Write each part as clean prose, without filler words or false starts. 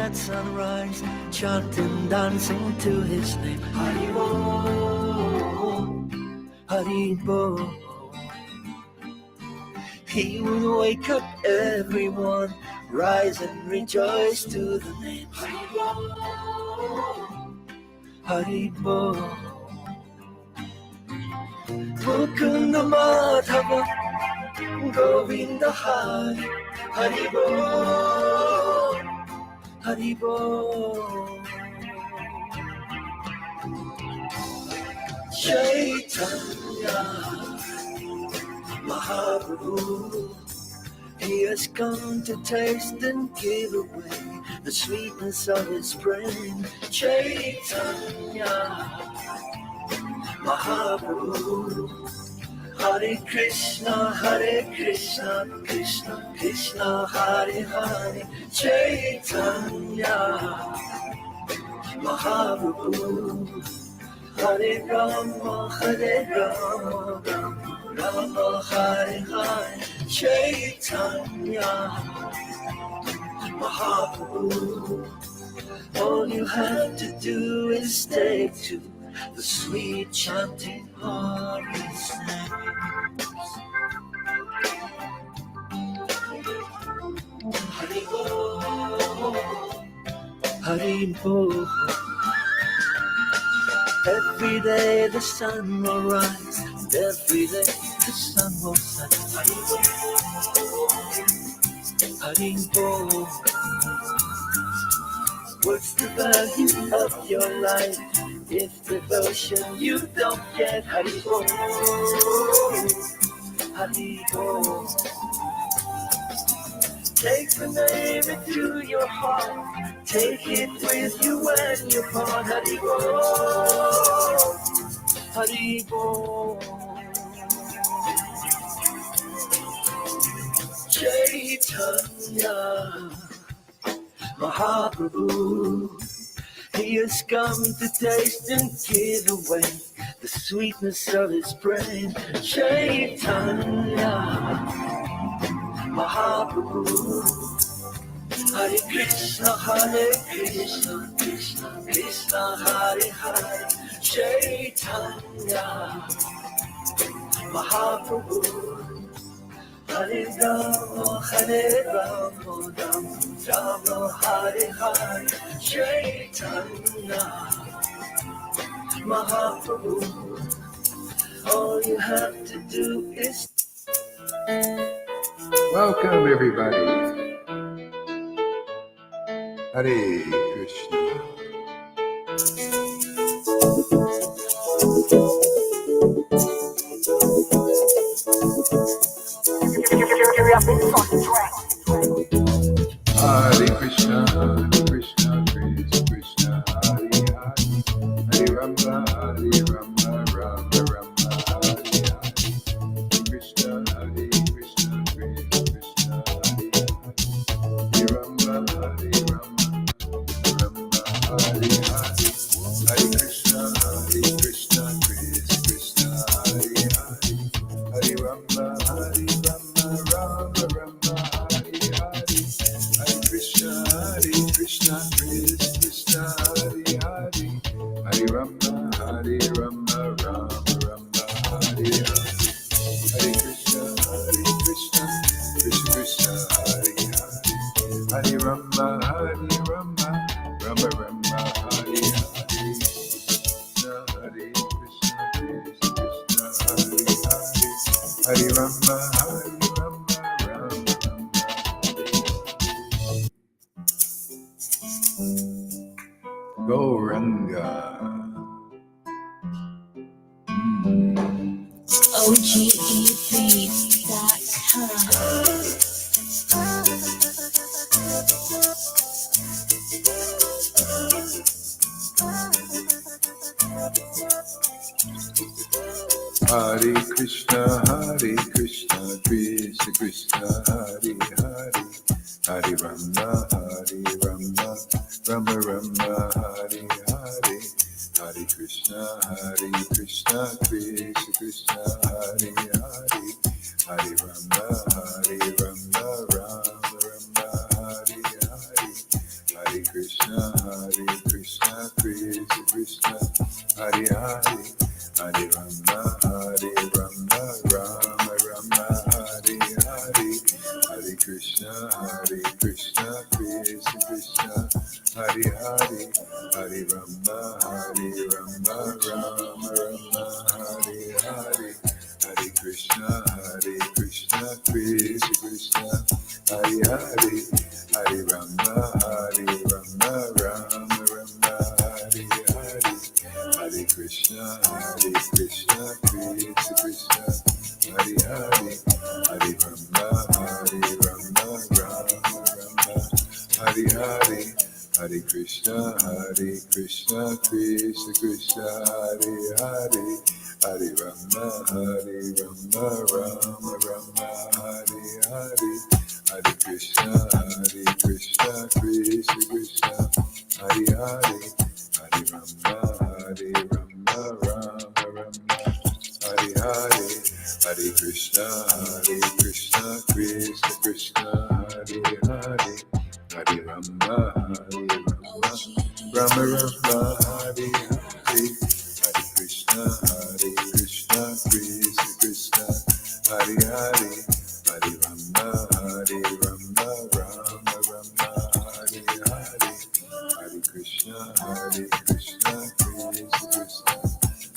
at sunrise, chanting, dancing to his name. Hari Bol, Hari Bol. He would wake up everyone, rise and rejoice to the name. Hari Bol, Hari Bol. Mukunda Madhava, Govinda Hari, Hari Bol, Hari Bol. Chaitanya Mahaprabhu, he has come to taste and give away the sweetness of his brain. Chaitanya Mahaprabhu, Hare Krishna, Krishna Krishna, Hare Hare. Chaitanya Mahaprabhu, Hare Rama, Rama Hare Hare. Chaitanya Mahaprabhu, all you have to do is take to the sweet chanting of his name. Hari Bol, Hari Bol. Every day the sun will rise, and every day the sun will set. Hari Bol. What's the value of your life if devotion you don't get? Hari Bol, Hari Bol. Take the name into your heart, take it with you when you part. Hari Bol, Hari Bol. Chaitanya Mahaprabhu, he has come to taste and give away the sweetness of his brain. Chaitanya Mahaprabhu, Hare Krishna, Krishna Krishna, Hare Hare. Chaitanya Mahaprabhu, Hare Rama, Rama Hare Hare. Chaitanya Mahaprabhu, all you have to do is. Welcome everybody. Hare Krishna. Hare Krishna, Krishna Krishna, Hare Hare, Hare Rama, Rama Rama, Hare Hare. Krishna, Hare Krishna, Krishna Hare Hare, Rama, Rama Hare Hare. Hare Krishna, Krishna Hare Hare, Hare Rama, Rama Hare Hare. Hare Krishna, Krishna Hare Hare, Hare Rama, Rama Hare Hare. Hare Krishna, Krishna Hare Hare, Hare Rama, Rama Hare Hare. Hare Krishna, Krishna Hare Hare, Hare Rama, Rama Gauranga. Hare Krishna, Krishna Krishna, Hare Hare, Hare Rama, Rama Hare Hare. Hare Krishna, Krishna Krishna, Hare Hare, Hare Rama, Rama Hare Hare. Hare Krishna, Rama, Hare Rama, Rama Rama, Hare Hare, Hare Krishna, Krishna Krishna, Hare Hare, Hare Rama, Rama Rama, Hare Hare, Hare Krishna, Krishna Krishna, Hare Hare, Hare Rama, Rama Rama, Hare Hare, Hare Krishna, Krishna Krishna, Hare Hare, Hare Rama, Rama Rama, Hare Hare, Hare Krishna, Krishna Krishna, Hare Hare, Hare Rama, Rama Rama, Hare Hare, Hare Krishna, Krishna Krishna, Hare Hare, Hare Rama, Rama Rama, Hare Hare, Hare Krishna, Krishna Krishna, Hare Hare, Hare Rama, Rama Rama, Hare Hare, Hare Krishna, Krishna Krishna, Hare Hare, Hare Rama, Rama Rama, Hare Hare, Hare Krishna, Krishna Krishna,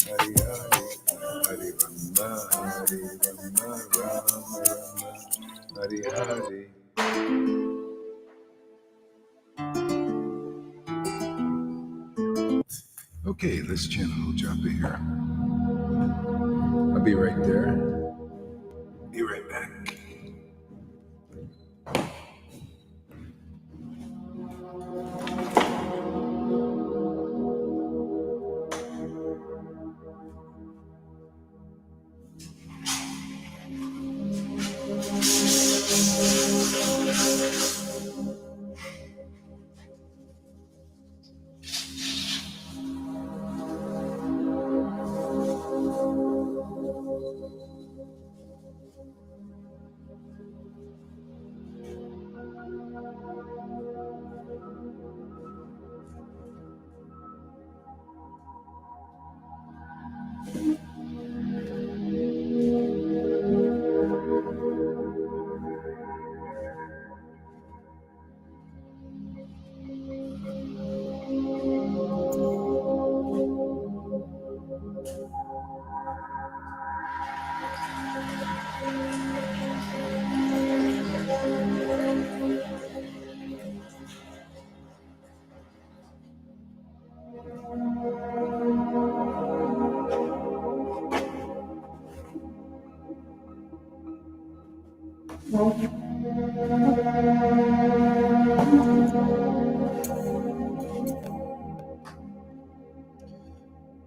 Hare Hare, Hare Rama, Rama Rama, Hare Hare. Okay, let's chant a little japa here. I'll be right there. Be right back.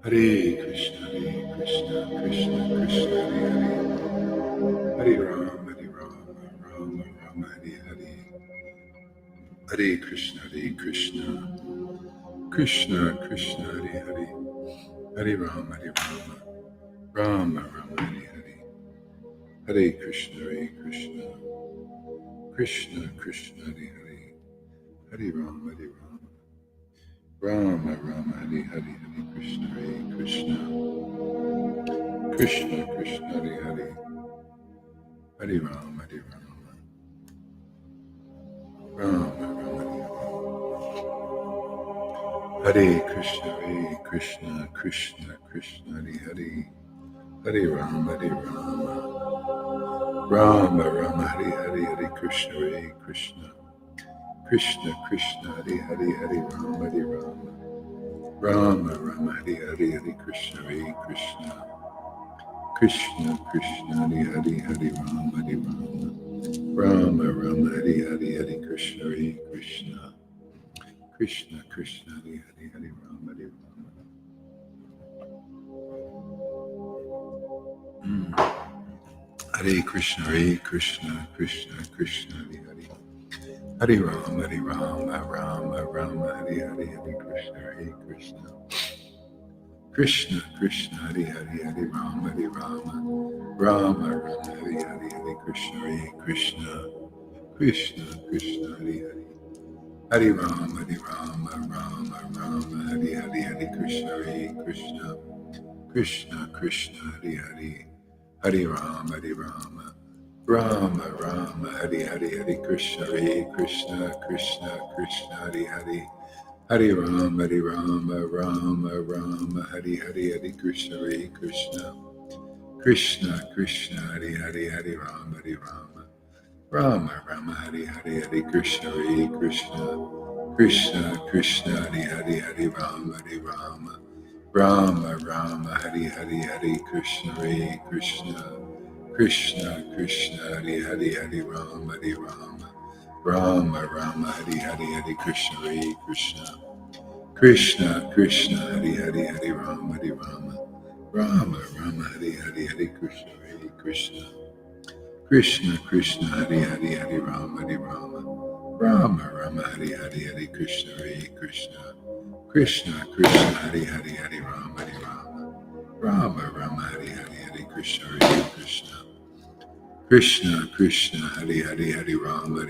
Hare Krishna, Krishna Krishna, Hare Hare, Hare Rama, Rama Rama, Hare Hare, Hare Krishna, Krishna Krishna Krishna, Hare Hare, Hare Rama, Rama Rama, Hare Hare, Hare Krishna, Krishna Krishna Krishna, Hare Hare, Hare Rama, Rama Rama, Hare Hare, Hare Krishna, Krishna Krishna Krishna, Hare Hare, Hare Rama, Rama Rama, Hare Krishna, Krishna Krishna Krishna, Hare Hare, Hare Rama, Rama Rama, Hare Hare, Hare Krishna, Krishna Krishna Krishna, Hare Hare, Hare Rama, Rama Rama, Hare Hare, Hare Krishna, Krishna Krishna Krishna, Hare Hare, Hare Rama, Rama Rama, Hare Hare, Hare Krishna, Krishna Krishna Krishna, Hare Hare, Hare Rama, Hare Krishna, Krishna Krishna Krishna, Hare Hare, Hare Rama, Rama Rama, Hare Hare, Hare Krishna, Krishna Krishna, Hare Hare, Hare Rama, Rama Rama, Hare Hare, Hare Krishna, Krishna Krishna Krishna, Hare Hare, Hare Rama, Rama Rama, Hare Hare, Hare Krishna, Krishna Krishna Krishna Hari Hari, Hari Rama Rama Rama Hari Hari, Hari Krishna Krishna Krishna Krishna Hari Hari, Hari Rama Rama Rama Hari Hari, Hari Krishna Krishna Krishna Krishna Hari Hari, Hari Rama Rama Rama Hari Hari, Hari Krishna Krishna Krishna Krishna Hari Hari, Hari Rama Rama Rama Hari Hari, Hari Krishna Krishna Krishna Krishna Hari Hari, Hari Rama Rama Rama Hari Hari, Hari Krishna Krishna Krishna Hari Hari, Hari Rama Rama Rama Hari Hari, Hari Krishna Krishna Krishna Hari Hari, Hari Rama Rama Rama Hari Hari, Hari Krishna Krishna Krishna Hari Hari, Hari Rama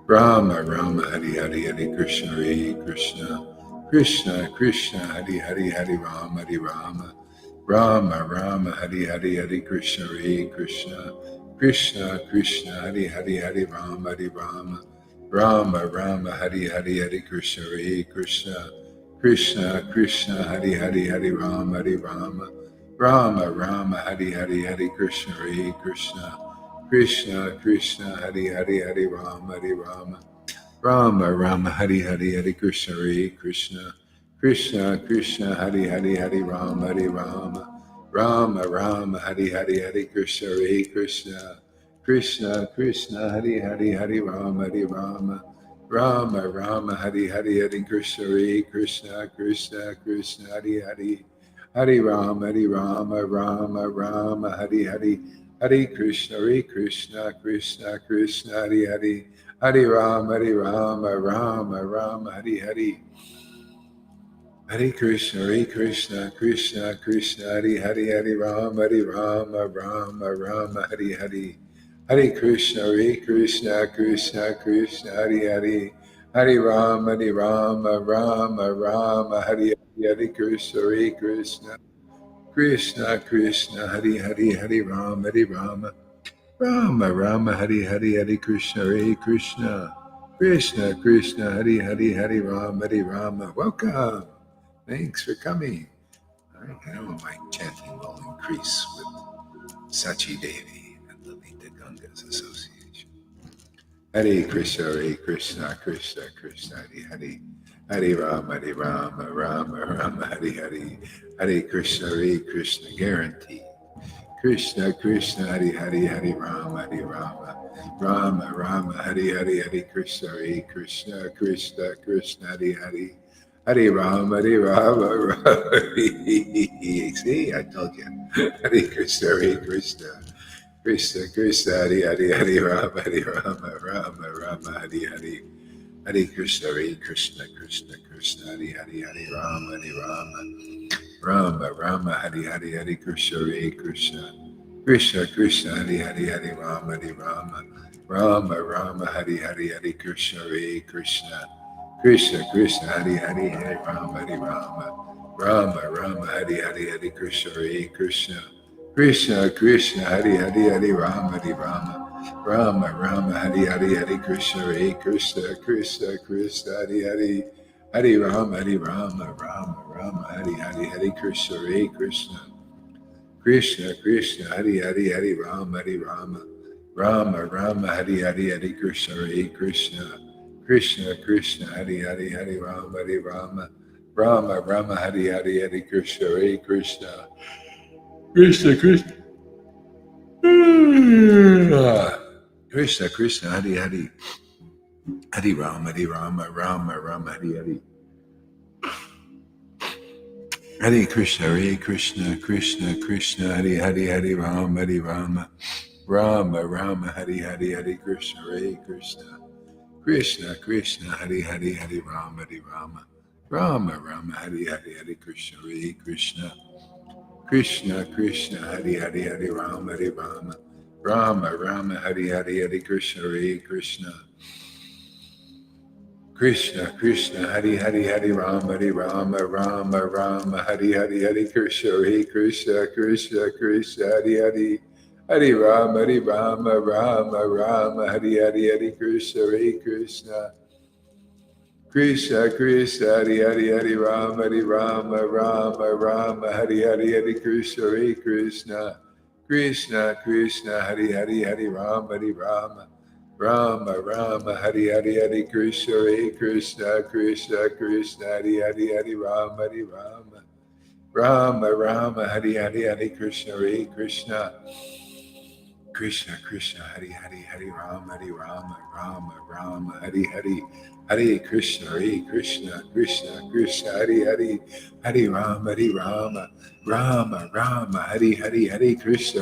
Rama Rama Hari Hari, Hari Krishna Krishna Krishna Hari Hari, Hari Rama Rama Rama Hari Hari, Hari Krishna Krishna Krishna Hari Hari, Hari Rama Rama Rama Hari Hari, Hari Krishna Krishna Krishna Hari Hari, Hari Rama Rama Rama Hari Hari, Hari Krishna Krishna Krishna Hari Hari, Hari Rama Rama Rama Hari Hari, Hari Krishna Krishna Krishna Hari Hari, Hari Rama Rama Rama Hari Hari, Hari Krishna Krishna Krishna Hari Hari, Hari Rama Rama Rama Hari Hari, Hari Krishna Krishna Krishna Hari Hari, Hari Rama Rama Rama Hari Hari, Hari Krishna Krishna Krishna Hari Hari, Hari Rama Rama Rama Hari Hari, Hari Krishna Krishna Krishna Krishna Hari Hari, Hari Rama Rama Rama Hari Hari, Hare Krishna Krishna Krishna Hare Hare, Hare Rama Rama Rama Hare Hare, Hare Krishna Krishna Krishna Hare Hare, Hare Rama Rama Rama Hare Hare, Hare Krishna Krishna Krishna Hare Hare, Hare Rama Rama Rama Hare Hare, Hare Krishna Krishna Krishna Hare Hare, Hare Rama. Welcome. Thanks for coming. All right, I know my chanting will increase with Sachi Devi and Lalita Ganga's association. Hare Krishna Krishna Hare Hare, Hare Rama Rama Hare Hare, Hare Krishna guarantee. Krishna Hare Hare, Hare Rama Rama Hare Hare, Hare Krishna Krishna Hare Hare, Hare Rama Rama. See, I told you. Hare Krishna Krishna Hare Hare, Hare Rama Rama Hare Hare, Hare Krishna Krishna Hare Hare, Hare Rama Hare Hare, Hare Krishna Krishna Hare Hare, Hare Rama Hare Hare, Hare Krishna Krishna Hare Hare, Hare Rama Rama Hare Hare, Hare Krishna Krishna Hare Hare, Hare Rama Rama Hare Hare, Hare Krishna Krishna Hare Hare, Hare Rama Rama Hare Hare, Hare Krishna Krishna Hare Hare, Hare Rama Rama Hare Hare, Hare Krishna Krishna Hare Hare, Hare Rama Rama Hare Hare, Hare Krishna Krishna Hare Hare, Hare Rama Rama Hare Hare, Hare Krishna Krishna Hare Hare, Hare Rama Rama Hare Hare, Hare Krishna Krishna Hare Hare, Hare Rama Rama Hare Hare, Hare Krishna Krishna Hare Hare, Hare Rama Rama Hare Hare, Hare Krishna Krishna, Krishna, Hari Hari, Hari Rama, Rama, Rama, Hari Hari, Hari Krishna, Hare Krishna, Krishna, Krishna, Hari Hari, Hari Rama, Rama, Hari Hari, Hari Krishna, Hare Krishna, Krishna, Krishna, Hari Hari, Hari Rama, Rama, Hari Hari, Hari Krishna, Hare Krishna, Krishna, Krishna, Hari Hari, Hari Rama, Rama, Hari Hari, Hari Krishna, Hare Krishna, Krishna, Krishna, Hari Hari, Hari Rama, Rama, Hari Hari, Hari Krishna, Hare Krishna, Krishna, Krishna, Hari Hari, Hari Rama, Rama, Hari Hari, Hare Krishna,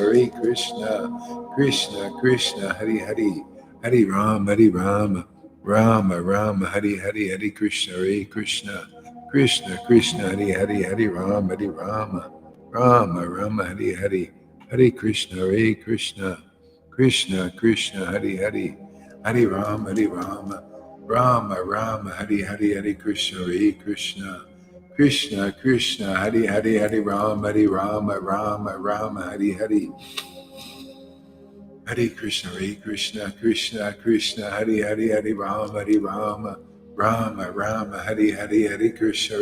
Krishna, Krishna, Hari Hari, Hari Rama, Rama, Hari Hari, Hare Krishna, Krishna, Krishna, Hari Hari, Hari Rama, Rama, Hari Hari, Hare Krishna, Krishna, Krishna, Hari Hari, Hari Rama, Rama, Hari Hari, Hare Krishna, Krishna, Krishna, Hari Hari, Hari Rama, Rama, Hari Hari, Hare Krishna, Krishna, Hari Hari, Hari Rama, Hari Hari, Hare Krishna, Krishna, Hari Hari, Hari Rama, Rama, Hari Hari, Hare Krishna,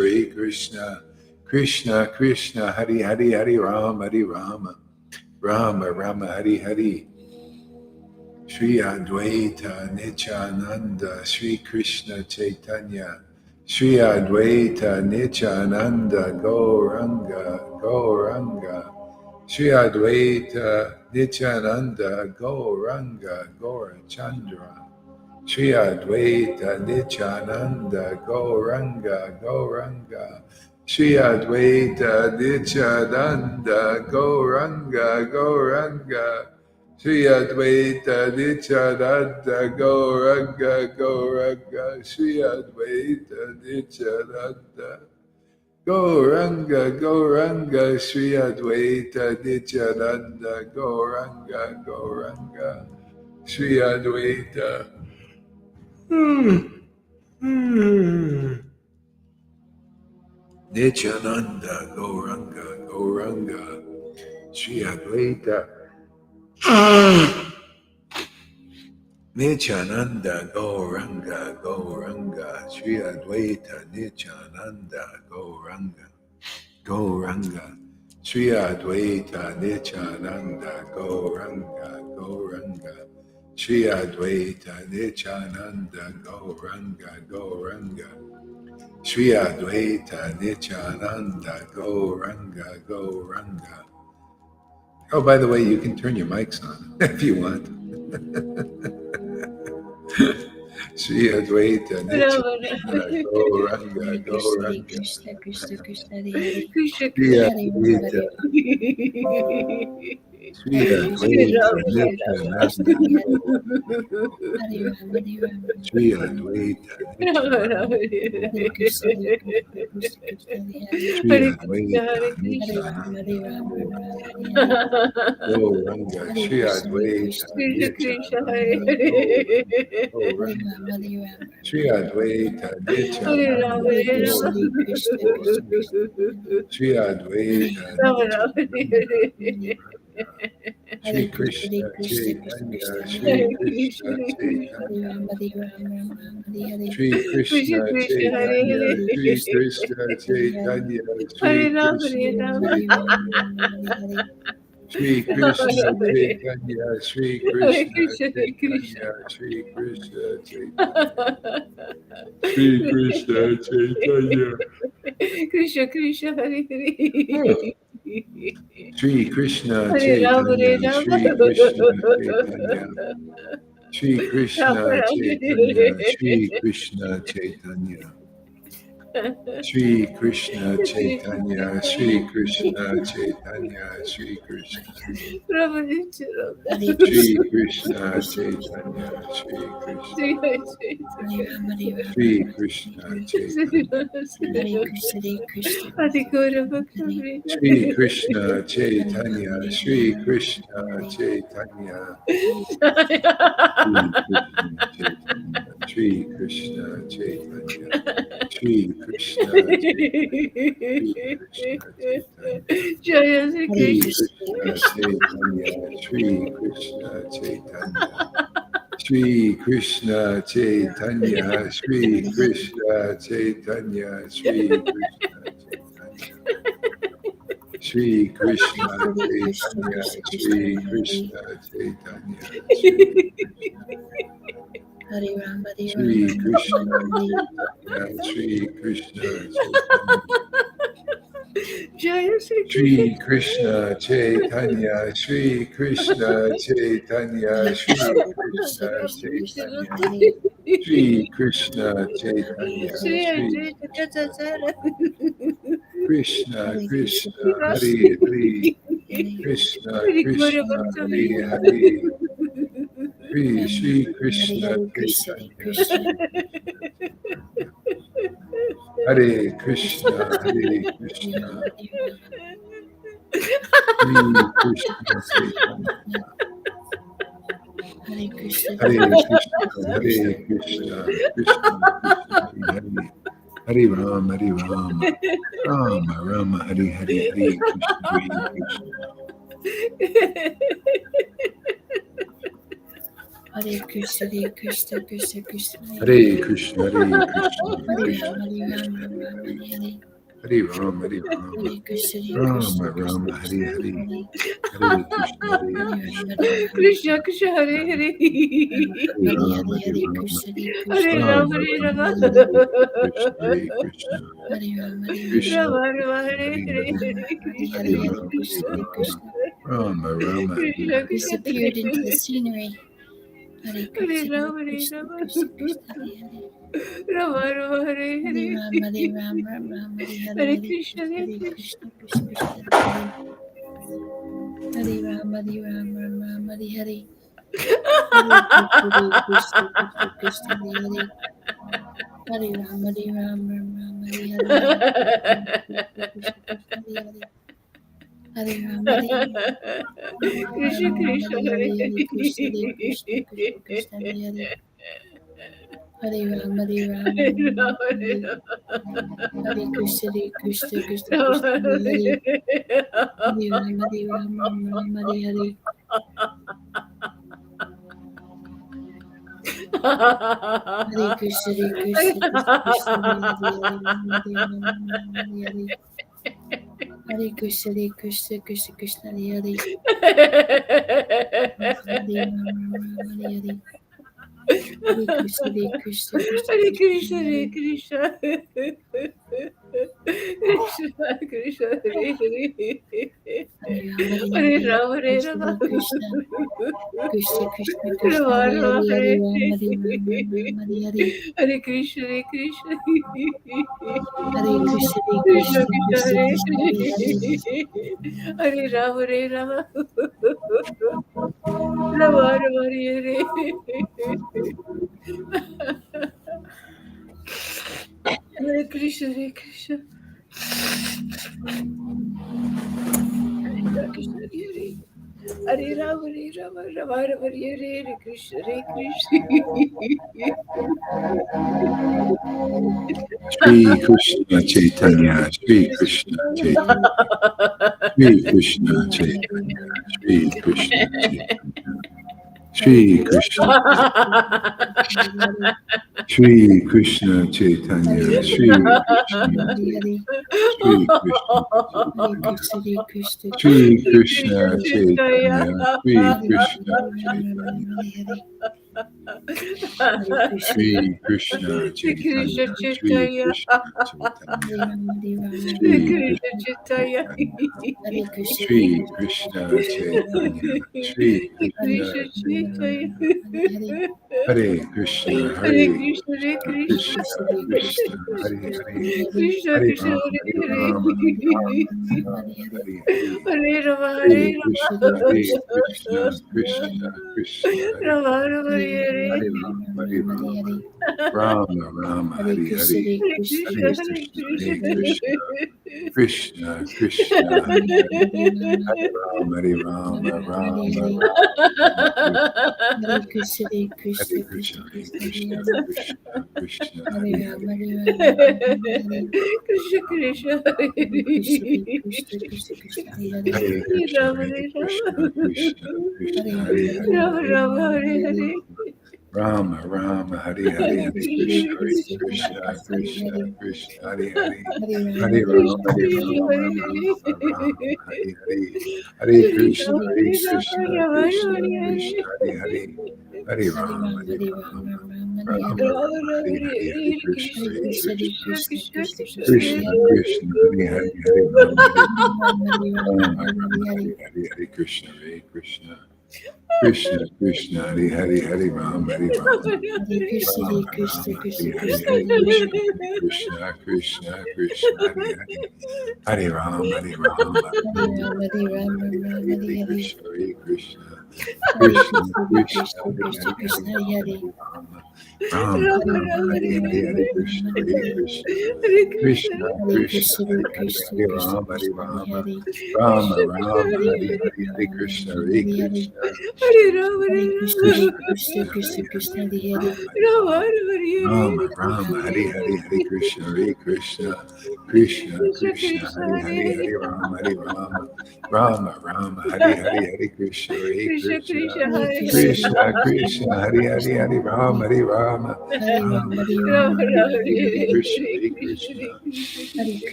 Krishna, Hari Hari, Hari Rama, Rama, Hari Hari, Sri Advaita Nityananda, Sri Krishna Chaitanya, Sri Advaita Nityananda, Gauranga, Sri Advaita Nityananda, Gauranga, Gaurachandra, Sri Advaita Nityananda, Gauranga, Sri Advaita Nityananda, Gauranga, Sri Advaita Nityananda, Gauranga, Sri Advaita Nityananda, Gauranga, Sri Advaita Nityananda, Gauranga, Sri Advaita Nityananda, Gauranga, Sri Advaita Nityananda, Gauranga, Sri Advaita Nityananda, Gauranga, Sri Advaita Nityananda, Gauranga, Sri Advaita Nityananda, Gauranga, Sri Advaita Nityananda, Gauranga. Oh, by the way, you can turn your mics on if you want. Sri Advaita Nityananda, Gauranga, Krishna, Krishna, Sri Advaita, Sri Advaita Nityananda, Sri Advaita Nityananda, Sri Advaita Nityananda, Gauranga, Sri Advaita Nityananda, Sri Advaita Nityananda, Sri Advaita Nityananda, Sri Krishna Chaitanya, Sri Krishna Chaitanya, Sri Krishna Chaitanya, Sri Krishna Chaitanya, Sri Krishna Chaitanya, Sri Krishna Chaitanya, Sri Krishna Chaitanya, Sri Krishna Chaitanya, Sri Krishna Chaitanya, Krishna, Hare Hare. Sri Krishna Chaitanya, Sri Krishna Chaitanya, Sri Krishna Chaitanya, Sri Krishna Chaitanya, Sri Krishna Chaitanya, Sri Krishna Chaitanya, Sri Krishna, Sri Krishna Chaitanya, Sri Krishna, Sri Krishna Chaitanya, Sri Krishna Chaitanya, Sri Krishna Chaitanya, Sri Krishna Chaitanya, Shri Krishna Chaitanya, Shri Krishna Chaitanya, Jaya Sri Shri Krishna. Krishna Chaitanya, Shri Krishna Chaitanya, Shri Krishna Chaitanya, Shri Krishna Chaitanya, Shri Krishna Chaitanya, Shri Krishna Chaitanya, Shri Hare Ram, Hare Shri Ram, Krishna Ram Ram, Chaitanya, Shri Krishna Chaitanya, Jaya Sri Shri Krishna. Krishna Chaitanya, Shri Krishna Chaitanya, Hare Shri Krishna, Krishna Krishna Krishna Krishna, Chaitanya, Hare Shri Krishna Hare Chaitanya, Sri Shri Ajay Krishna Jaya Krishna Hare Krishna, Krishna Hare Krishna Hare Hare Krishna Hare Krishna Hare Hare Hare Hare Shri Ram Shri Hare Krishna Hare Krishna Chaitanya, Krishna Shri Krishna Chaitanya, Hare Krishna Krishna Hare Hare Krishna Ram, Hare Ram, Shri Krishna Krishna Krishna Chaitanya, Krishna Hare Krishna, Hare Krishna Krishna Krishna Hare Krishna Krishna Krishna Krishna Hare Hare Rama Hare Rama Rama Rama Hare Hare Hare Krishna Hare Krishna Hare Krishna, Hare Krishna, Krishna Krishna, Hare Hare Krishna Hare Krishna Hare Krishna Ram, Hare Ram, Ram Ram, Hare Hare Hare Hare Rama Hare Rama Hare Krishna, Hare Rama Krishna, Rama Krishna Hare Krishna, Hare Hare Hare Krishna Hare Hare Ram, Krishna Hare Ram, Krishna Krishna Hare Hare Hare Hare Rama Hare, Hare Hare Rama Krishna, Hare Krishna, Hare Hare Ram Rama Hare Krishna, Rama Rama Hare Hare Hare Krishna Hare Krishna Hare Ram, Hare Hare Krishna Rama Krishna Hare Hare Hare Hare Ram, Ram, Hare Hare Hare, Hare Rama Hare Krishna, Hare Rama Krishna Rama Rama Hare Krishna Hare Krishna disappeared into the scenery. Hare Hare Krishna, Hare Ram Hare Krishna, Rama Krishna Krishna, Hare Hare Rama Rama Hare Hare Hare Ram, Hare Ram, Ram Ram, Hare Hare, Hare Hare Krishna Krishna, Hare Hare Krishna Krishna, Krishna Krishna, Hare Hare Hare Ram, Hare Ram, Ram Ram, Hare Hare Hare Krishna, Hare Krishna, Krishna Krishna, Hare Hare Hare Ram, Hare Ram, Ram Ram, Hare Hare Hare Krishna, Krishna Krishna, Hare Hare Hare Ram, Hare Krishna Ram, Krishna Hare Hare, Hare Hare Krishna, Hare Krishna, Krishna Krishna, Hare Hare Hare Ram, Hare Ram, Hare Ram Rama Ram, Hare Hare Hare Krishna, Hare Krishna, Krishna Rama Krishna, Hare Hare Hare Hare Ram, Hare Ram, Ram Ram, Hare Hare Hare Krishna, Hare Krishna, Krishna Krishna, Hare Hare Hare Ram, Hare Ram, Ram Ram, Hare Hare Hare Krishna, Hare Krishna, Krishna Krishna, Hare Hare Hare Ram, Ram Ram, Hare Hare Hare Krishna, Hare Krishna, Krishna Hare Krishna, Krishna, Hare Hare Hare Krishna. Krishna, Krishna, Hare Hare. Hare Ram, Hare Hare Hare, Rama, Hare Krishna, Rama. Hare Krishna, Krishna Krishna, Krishna Rama, Hare Rama, Hare, Hare Hare Ram, Hare Ram, Ram Hare. Ram, Hare Hare Hare Krishna, Hare Krishna. Hare Krishna, Hare Krishna, Krishna, Krishna, Krishna Hare Krishna, Hare Hare Hare. Hare Rama, Hare Rama. Rama, Rama, Hare Hare. Hare Krishna, Hare Krishna. Krishna, Krishna, Hare Hare. Hare Rama, Hare Rama, Rama Rama, Hare Hare, Krishna, Hare Krishna. Shri Krishna Chaitanya, Shri Krishna Chaitanya, Shri Krishna Hare Ram, Hare Chaitanya, Ram, Shri Krishna Chaitanya, Hare Shri Krishna, Krishna Krishna Krishna, Krishna Hare Shri Krishna Hare Chaitanya, Ram, Hare Shri Ram, Krishna Hare Hare Shri Krishna Hare Chaitanya, Krishna, Hare Krishna, Krishna Shri Krishna, Krishna Hare Hare Chaitanya, Shri Hare Ram, Krishna Hare Ram, Ram Chaitanya, Ram, Hare Hare Hare Krishna, Hare Shri Krishna Krishna Chaitanya, Shri Chaitanya, Krishna Chaitanya, Hare Ram, Hare Ram, Ram Shri Ram, Krishna Hare Chaitanya, Hare Krishna, Hare Shri Krishna, Krishna Krishna Krishna, Hare Hare Chaitanya, Shri Hare Krishna Krishna Ram, Hare Ram, Chaitanya, Ram Ram, Hare Hare Hare Krishna, Hare Hare Krishna, Hare Krishna, Hare Krishna, Krishna Krishna, Hare Krishna, Krishna, Krishna Hare Krishna, Hare, Hare Hare Krishna Hare Krishna, Ram, Hare Hare Hare Ram, Ram, Hare. Hare Ram, Ram Ram, Ram, Hare Hare Hare Hare, Hare Rama, Hare Hare Hare Krishna, Krishna, Hare Rama. Hare Krishna, Krishna Krishna, Krishna, Hare Hare Krishna Krishna, Hare Rama, Hare, Rama, Hare Ram, Hare. Hare Hare Ram, Ram, Ram Hare Ram, Hare Ram, Hare Rama Rama, Hare Hare Krishna, Hare, Hare Hare Krishna, Krishna, Hare Krishna Hare Krishna, Krishna, Hare Hare Krishna. Hare Krishna, Krishna Krishna, Hare Hare Ram, Hare, Hare Ram, Ram Hare Ram, Hare Ram, Ram Rama Ram, Hare Rama, Hare Hare Hare Krishna, Hare Hare Krishna, Krishna, Krishna Hare Krishna Krishna, Hare Krishna Krishna, Hare Hare Ram Hare, Hare Ram Hare Krishna Krishna Hare Hare Krishna Krishna Hare Krishna Krishna Hare Hare Krishna, Rama Hare Hare Krishna, Rama Krishna Hare Krishna, Ram Hare Hare Hare, Ram Rama Hare Rama Hare Hare Rama, Rama, Hare Hare, Hare Hare Krishna Krishna, Hare Krishna Krishna Krishna, Krishna Krishna Hare Krishna, Hare Hare, Hare Ram Hare Hare Rama, Ram Hare Krishna Rama, Hare Rama Rama, Hare Hare, Hare Hare Krishna, Krishna Hare Krishna Krishna, Krishna Krishna Krishna Hare Krishna, Hare Hare, Hare Hare Rama, Ram Hare Hare Ram Rama, Ram Hare Rama Hare Rama, Hare Hare, Hare Krishna, Hare Hare Krishna Hare Krishna, Krishna Krishna Krishna Krishna Hare Krishna, Hare Hare, Hare Rama, Hare Hare Ram Hare Ram Rama, Ram Rama, Hare Hare Hare, Hare Krishna, Hare Krishna, Krishna Krishna, Hare Hare, Hare Rama, Hare Rama, Hare Krishna Rama Hare Krishna Rama, Krishna Hare Hare, Krishna Hare Hare Krishna, Hare Krishna, Krishna Krishna, Hare Hare, Hare Rama, Hare Rama, Hare Ram Hare Ram Hare Ram Ram Hare, Hare Hare Hare Krishna, Hare Krishna, Hare Krishna Krishna Hare Krishna, Krishna Hare Krishna Hare, Hare Krishna Hare Rama, Hare Hare Rama, Rama Hare Rama, Ram Hare Hare Hare, Ram Hare Ram Krishna, Ram Hare Hare Hare Krishna, Krishna Hare Krishna, Krishna Hare Hare Hare, Krishna Hare Krishna Rama, Hare Krishna Hare Rama, Hare Rama Rama, Hare Hare Ram Hare, Hare Ram Krishna, Ram Hare Hare Hare Krishna, Hare Krishna Hare Krishna Krishna Krishna, Krishna Hare Krishna Hare, Hare Hare Hare Rama, Hare Rama, Rama Hare Rama, Ram Hare Hare Hare, Hare Krishna, Hare Krishna, Krishna Krishna, Hare Hare, Hare Rama, Hare Rama, Rama Rama, Hare Hare, Hare Krishna, Hare Krishna, Hare Krishna Krishna Hare Krishna, Hare Hare, Hare Rama, Hare Rama, Hare Ram Rama Hare Rama, Ram Hare Ram Hare, Hare Hare Krishna, Hare Krishna, Hare Krishna Hare Krishna Krishna Krishna Krishna, Hare Hare Hare, Hare Rama, Hare Rama, Hare Rama Ram Rama, Hare Hare Ram Hare, Shri Advaita Nityananda. Hare Krishna Hare Krishna Krishna Gauranga, Krishna Hare Hare Gauranga, Krishna, Hare Hare Krishna, Ram Hare Nityananda, Ram Ram Hare Hare Nityananda, Gauranga, Hare Ram, Gauranga, Hare Hare Ram, Krishna Hare Krishna Krishna Hare Nityananda, Hare Rama Ram, Nityananda, Hare Hare Ram Gauranga, Hare Ram Ram Gauranga, Hare Hare Hare Nityananda, Krishna Hare Krishna Nityananda, Krishna Gauranga, Hare Shri Hare Krishna Hare Chaitanya, Hare Krishna Hare Krishna Shri Krishna Krishna Chaitanya, Hare Ram Shri Hare Ram Krishna Ram Hare Chaitanya, Shri Krishna Hare Krishna Chaitanya. Hare Krishna Shri Krishna Chaitanya, Shri Hare Krishna Krishna Hare Krishna Krishna Chaitanya, Krishna Hare Shri Hare Krishna Ram Hare Chaitanya, Shri Krishna Hare Krishna Hare Chaitanya, Krishna Shri Krishna Hare Krishna Hare Chaitanya, Ram Hare Ram Shri Krishna Hare Chaitanya, Krishna Hare Shri Krishna Krishna Krishna Krishna Hare Chaitanya, Shri Hare Krishna Ram Hare Ram Chaitanya, Krishna Hare Hare Chaitanya. Shri Hare Krishna Hare Krishna Krishna Krishna Krishna Chaitanya. Chaitanya, Shri Krishna Krishna Chaitanya, Chaitanya, Shri Shri Krishna Krishna Hare Chaitanya, Krishna Hare Shri Krishna Krishna Krishna Hare Chaitanya, Shri Krishna Hare Chaitanya, Hare Hare Shri Krishna Hare Krishna Krishna Krishna Chaitanya, Krishna Shri Hare Ram Krishna Hare Ram Hare Chaitanya, Hare Shri Krishna Chaitanya, Hare Krishna Hare Krishna Krishna Krishna Hare Shri Krishna Hare Chaitanya, Ram Hare Shri Ram Krishna Chaitanya, Shri Krishna Hare Krishna Hare Chaitanya, Krishna Krishna Krishna Shri Hare Krishna Hare Chaitanya, Ram Hare Shri Ram Krishna Hare Hare Hare Krishna Hare Krishna Shri Hare Krishna Krishna Hare Hare Chaitanya, Hare Ram Hare Ram Hare Hare Shri Krishna Hare Chaitanya, Shri Krishna Krishna Chaitanya, Krishna Hare Hare Hare Shri Krishna Chaitanya, Shri Krishna Chaitanya, Shri Krishna Hare Chaitanya, Krishna Hare Krishna Krishna Krishna Shri Hare Krishna Hare Chaitanya, Krishna Shri Hare Krishna Hare Chaitanya, Shri Hare Krishna Krishna Krishna Krishna Chaitanya, Hare Shri Hare Krishna Chaitanya, Hare Krishna Hare Shri Krishna Krishna Hare Chaitanya, Shri Hare Krishna Ram Hare Chaitanya, Ram Shri Krishna Hare Chaitanya, Krishna Hare Shri Krishna Krishna Chaitanya, Shri Hare Krishna Ram Hare Ram Chaitanya, Hare Chaitanya, Shri Chaitanya. Krishna Chaitanya, Shri Shri Krishna Krishna Chaitanya. Chaitanya, Hare Krishna Shri Hare Krishna Krishna Krishna Krishna Hare Chaitanya, Shri Krishna Hare Ram Hare Ram Chaitanya, Hare Hare Shri Krishna Hare Krishna Krishna Shri Chaitanya, Krishna Shri Chaitanya. Krishna Hare Ram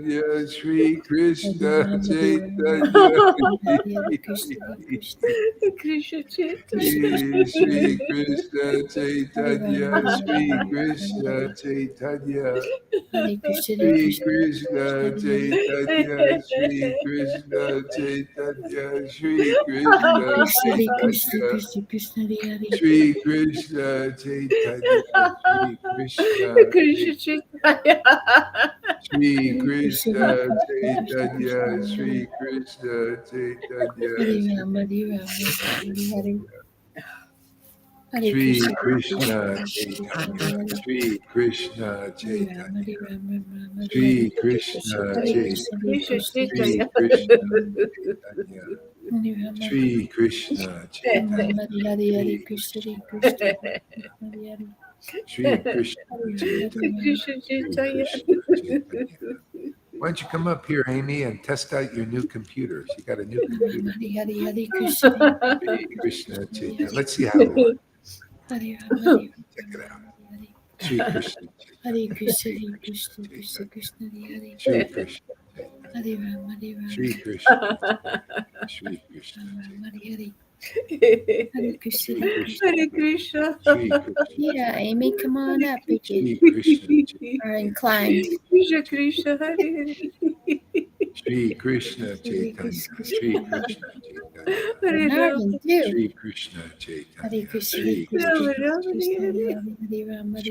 Hare Chaitanya, Ram Shri Shri Krishna Krishna Chaitanya. Hare Chaitanya, Krishna Hare Shri Krishna Krishna Hare Chaitanya, Shri Hare Krishna Ram Hare Chaitanya, Hare Krishna Hare Krishna Krishna Chaitanya. Shri Krishna Hare Ram Chaitanya, Hare Shri Hare Krishna Chaitanya, Hare Krishna Hare Shri Krishna Krishna Hare Chaitanya, Shri Krishna Chaitanya, Chaitanya, Shri Krishna Krishna Krishna Chaitanya, Krishna Krishna Hari Shri Krishna Chaitanya, Shri Krishna Krishna Chaitanya, Chaitanya. Shri Hare Krishna Krishna Krishna Krishna Chaitanya, Hare Shri Krishna Chaitanya, Hare Ram Hare Ram Hare Hare Shri Krishna Krishna Krishna Chaitanya, Hare Shri Krishna Hare Ram Chaitanya, Hare Ram Ram Hare Shri Krishna Hare Krishna Chaitanya, Krishna Krishna Shri Chaitanya. Krishna Krishna Hare Chaitanya, Ram Shri Krishna Ram Chaitanya, Hare Hare Shri Krishna Krishna Krishna Chaitanya, Hare Shri Krishna Hare Ram Hare Chaitanya, Ram Krishna Shri Chaitanya. Krishna Chaitanya. Why don't you come up here, Amy, and test out your new computer? She got a new computer. Hare Krishna Shri Krishna Chaitanya. Hare Let's see how it works. Hare Ram Hare Check it out. Hare Shri Krishna Hare Chaitanya. Krishna Shri Krishna Krishna Krishna Chaitanya. Krishna Hare Shri Krishna Chaitanya. Hare Ram Hare Shri Ram Krishna Chaitanya. Shri Krishna Ram Chaitanya. Hare Hare Krishna Shri Krishna. Hare Krishna. Shri Krishna Yeah, Chaitanya. Amy, come on up if you Shri Krishna are Chaitanya. inclined. Krishna Krishna Hare Shri Krishna Hare Chaitanya. Krishna Shri Hare Krishna Chaitanya. Hare Ram. Narvan too. Shri Krishna Hare Chaitanya. Krishna Shri Krishna Ram Krishna Ram Krishna Hare Chaitanya. Hare Ram Hare Shri Ram Krishna Chaitanya. Ram Shri Ram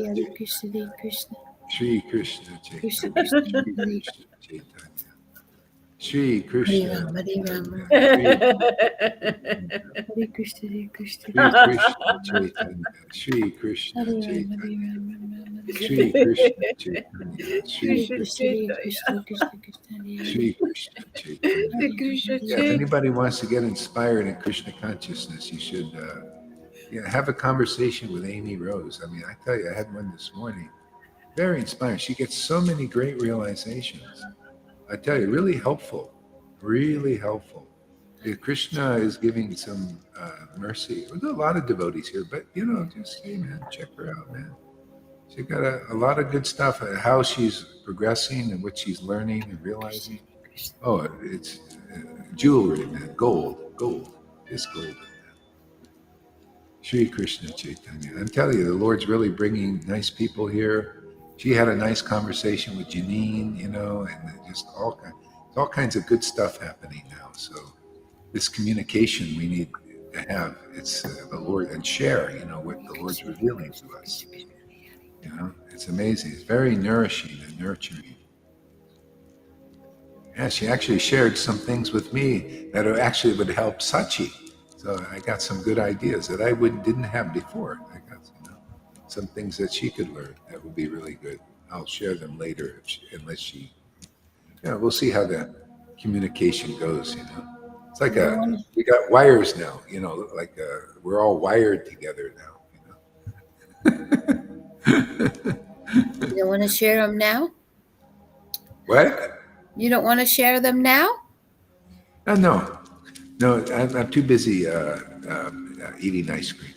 Hare Krishna Hare Chaitanya. Krishna Krishna Shri Krishna Krishna Chaitanya. Krishna Shri Hare Krishna Chaitanya. Shri Hare Krishna Ram Hare Ram Chaitanya. Shri Hare Krishna Krishna Shri Krishna Krishna Chaitanya. Shri Krishna Hare Ram Hare Chaitanya. Ram Ram Hare Hare Shri Krishna Chaitanya. Shri Hare Krishna Krishna. Krishna Chaitanya. Krishna Krishna Krishna Hare Shri Krishna Chaitanya. Hare Krishna Hare Yeah, if Hare Chaitanya. anybody wants to get inspired in Krishna consciousness, you should have a conversation with Amy Rose. I mean, I tell you, I had one this morning. Very inspiring. She gets so many great realizations. I tell you, really helpful. Really helpful. Yeah, Krishna is giving some mercy. There's a lot of devotees here, but just hey, man, check her out, man. She got a lot of good stuff. How she's progressing and what she's learning and realizing. Oh, it's jewelry, man. Gold. It's gold. Shri Krishna Chaitanya. I'm telling you, the Lord's really bringing nice people here. She had a nice conversation with Janine, and just all kinds of good stuff happening now. So this communication we need to have. It's the Lord and share, what the Lord's revealing to us. It's amazing. It's very nourishing and nurturing. Yeah, she actually shared some things with me that actually would help Sachi. So I got some good ideas that I didn't have before. I got some things that she could learn that would be really good. I'll share them later, unless she. Yeah, we'll see how that communication goes. It's like we got wires now. Like we're all wired together now. You don't want to share them now? What? You don't want to share them now? No. I'm too busy eating ice cream.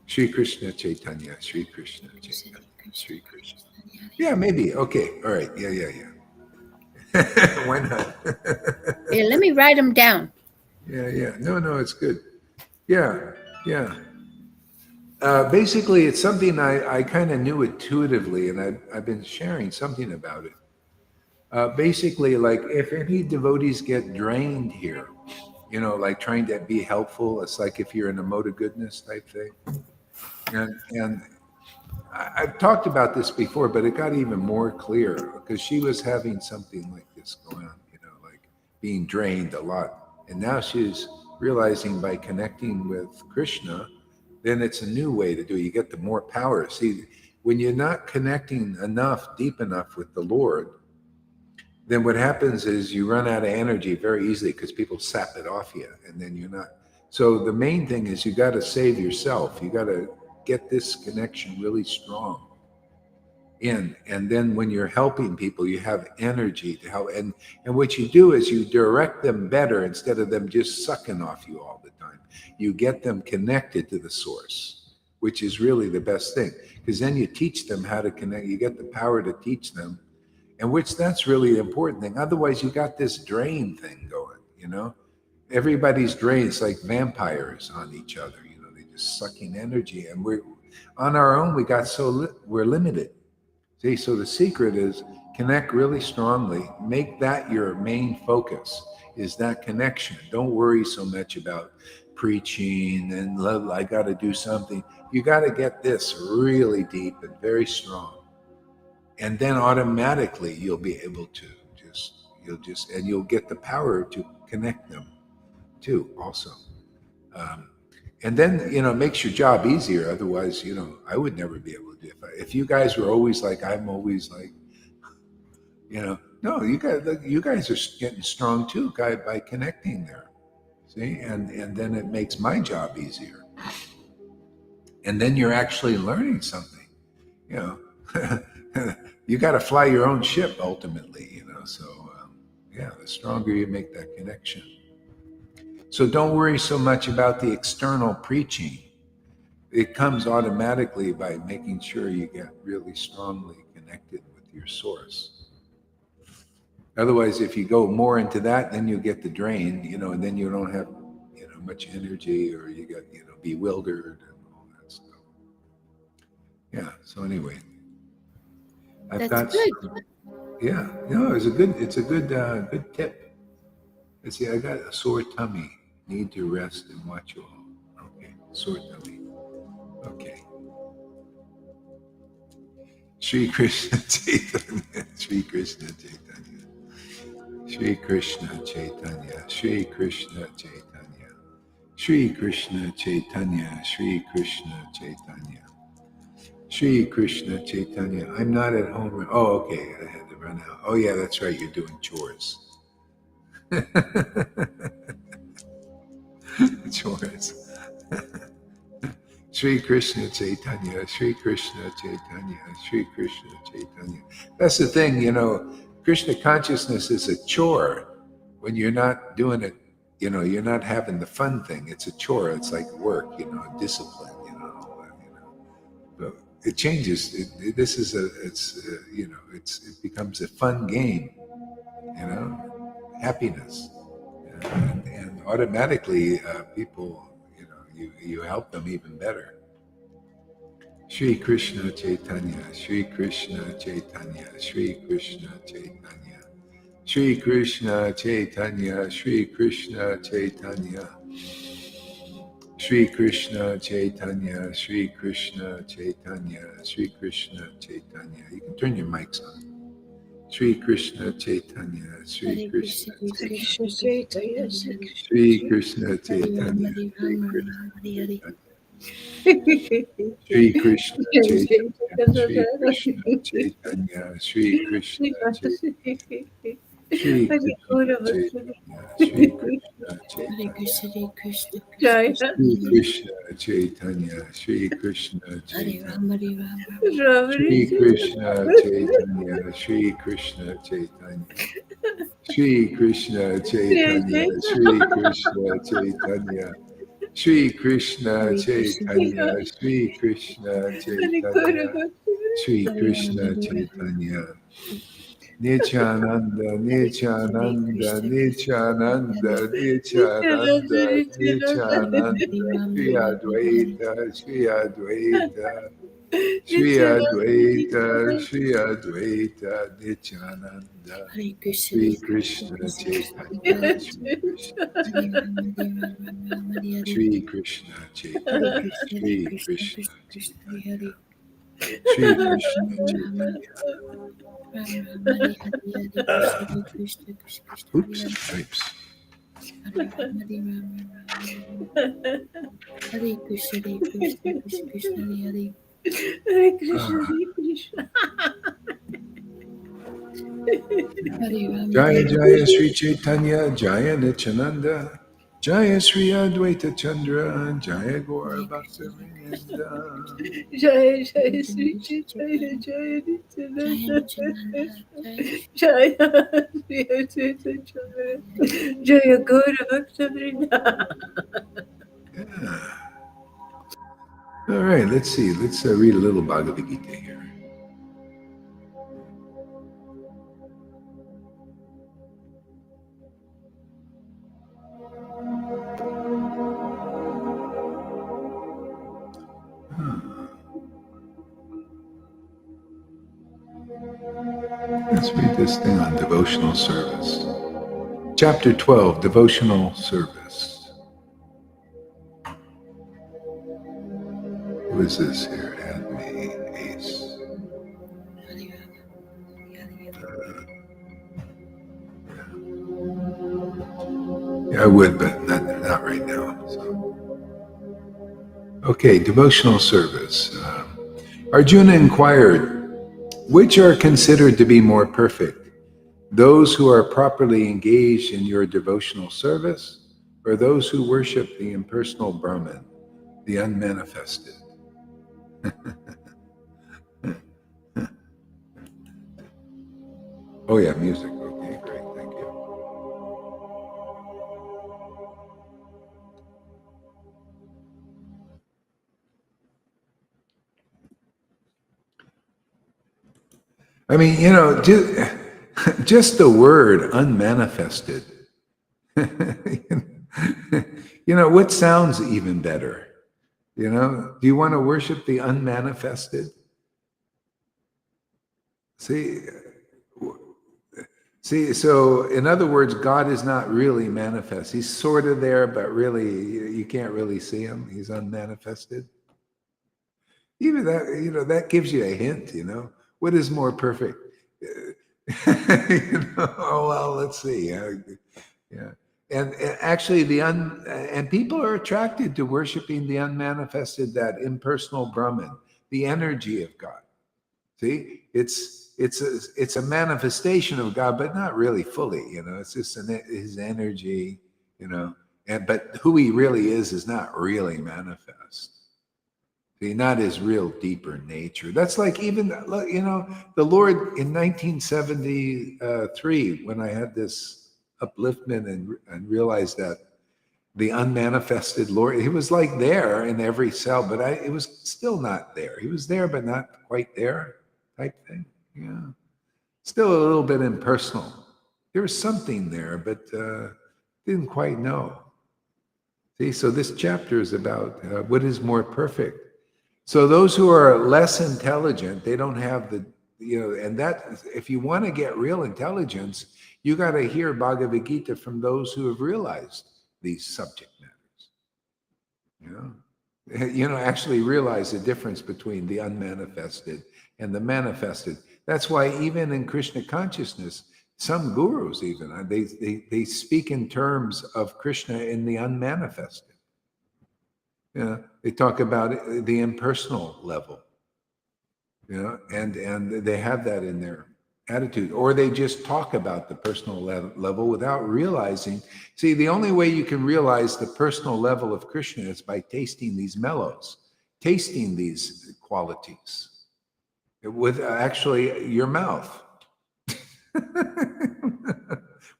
Shri Krishna Chaitanya, Shri Krishna Chaitanya, Shri Krishna. Yeah, maybe. Okay. All right. Yeah. Why not? Here, let me write them down. Yeah. No, it's good. Yeah. Basically, it's something I kind of knew intuitively, and I've been sharing something about it. Basically, like if any devotees get drained here, like trying to be helpful, it's like if you're in a mode of goodness type thing. And I've talked about this before, but it got even more clear because she was having something like this going on, like being drained a lot. And now she's realizing by connecting with Krishna, then it's a new way to do it. You get the more power. See, when you're not connecting deep enough with the Lord, then what happens is you run out of energy very easily because people sap it off you, and then you're not. So the main thing is you got to save yourself. You got to get this connection really strong and then when you're helping people, you have energy to help. And what you do is you direct them better instead of them just sucking off you all the time. You get them connected to the source, which is really the best thing, because then you teach them how to connect. You get the power to teach them, and that's really the important thing. Otherwise, you got this drain thing going. Everybody's drained. It's like vampires on each other. They're just sucking energy, and we're on our own. We're limited. See, so the secret is Connect really strongly. Make that your main focus, is that connection. Don't worry so much about preaching and love. I got to do something. You got to get this really deep and very strong. And then automatically you'll be able to and you'll get the power to connect them too, also. Um, and then, it makes your job easier. Otherwise, I would never be able to do it. If you guys were always like, I'm always like, no, you guys are getting strong too, by connecting there. See, and then it makes my job easier. And then you're actually learning something. You got to fly your own ship ultimately. So yeah, the stronger you make that connection. So don't worry so much about the external preaching. It comes automatically by making sure you get really strongly connected with your source. Otherwise, if you go more into that, then you get the drain, and then you don't have, much energy, or you get, bewildered and all that stuff. Yeah. So anyway, I've That's got. good. Yeah. It's a good tip. Let's see. I got a sore tummy. Need to rest and watch you all. Okay. Sore tummy. Okay. Shri Krishna Chaitanya. Shri Krishna Chaitanya. Shri Krishna Chaitanya. Shri Krishna Chaitanya. Shri Krishna Chaitanya. Shri Krishna Chaitanya. Shri Krishna Chaitanya. I'm not at home. Oh, okay. I had to run out. Oh, yeah, that's right. You're doing chores. Chores. Shri Krishna Chaitanya. Shri Krishna Chaitanya. Shri Krishna Chaitanya. That's the thing, Krishna consciousness is a chore. When you're not doing it, you're not having the fun thing. It's a chore. It's like work, discipline, all that, But it changes. It becomes a fun game, happiness, and automatically people, you help them even better. Shri Krishna Chaitanya, Shri Krishna Chaitanya, Shri Krishna Chaitanya, Shri Krishna Chaitanya, Shri Krishna Chaitanya, Shri Krishna Chaitanya, Shri Krishna Chaitanya, Shri Krishna Chaitanya. You can turn your mics on. Shri Krishna Chaitanya, Shri Krishna Chaitanya, Shri Krishna Chaitanya, Shri Krishna Chaitanya. Shri Krishna Chaitanya, Shri Krishna Chaitanya, Shri Krishna Chaitanya, Shri Krishna Chaitanya, Shri Krishna Chaitanya, Shri Krishna Chaitanya, Shri Krishna Chaitanya, Shri Krishna Chaitanya, Shri Krishna Chaitanya, Shri Krishna Chaitanya, Shri Krishna Chaitanya, Shri Krishna Chaitanya, Shri Krishna Chaitanya, Shri Krishna Chaitanya, Nityananda, Nityananda, Nityananda, Nityananda, Nityananda, Shri Advaita, Shri Advaita, Shri Advaita, Shri Advaita, Nityananda, Shri Krishna Chaitanya, Shri Krishna Chaitanya, Shri Krishna Chaitanya, Shri Krishna Chaitanya, Shri Krishna Chaitanya. Oops, types. Hare Krishna, Hare Krishna, Krishna Krishna, Hare Hare Krishna, Hare Krishna. Hare Ram, Jaya Hare Jaya Sri Chaitanya, Jaya Nityananda, Jaya Sri Advaita Chandra, Jaya Gaura Bhaktivinoda. Jaya Jaya Sri Chaitanya, Jaya Nityananda, Jaya Sri Advaita Chandra, Jaya Gaura Bhaktivinoda. Yeah. All right, let's see. Let's read a little Bhagavad Gita here. Let's read this thing on devotional service. Chapter 12, Devotional Service. Who is this here? Add me, Ace. Yeah, I would, but not right now. So. Okay, devotional service. Arjuna inquired, which are considered to be more perfect? Those who are properly engaged in your devotional service, or those who worship the impersonal Brahman, the unmanifested? Oh yeah, music. Okay, great, thank you. I mean, just the word unmanifested. What sounds even better? Do you want to worship the unmanifested? See, so in other words, God is not really manifest. He's sort of there, but really, you can't really see him. He's unmanifested. Even that, that gives you a hint, what is more perfect? Oh, well, let's see. Yeah. And actually, and people are attracted to worshiping the unmanifested, that impersonal Brahman, the energy of God. See, it's a manifestation of God, but not really fully. It's just his energy. But who he really is not really manifest. See, not his real deeper nature. That's like even the Lord in 1973, when I had this upliftment and realized that the unmanifested Lord, he was like there in every cell, but it was still not there. He was there, but not quite there, type thing. Yeah, still a little bit impersonal. There was something there, but didn't quite know. See, so this chapter is about what is more perfect. So those who are less intelligent, they don't have and that, if you want to get real intelligence, you got to hear Bhagavad Gita from those who have realized these subject matters. Actually realize the difference between the unmanifested and the manifested. That's why even in Krishna consciousness, some gurus even, they speak in terms of Krishna in the unmanifested. They talk about the impersonal level, and they have that in their attitude, or they just talk about the personal level without realizing. See, the only way you can realize the personal level of Krishna is by tasting these mellows, tasting these qualities with actually your mouth,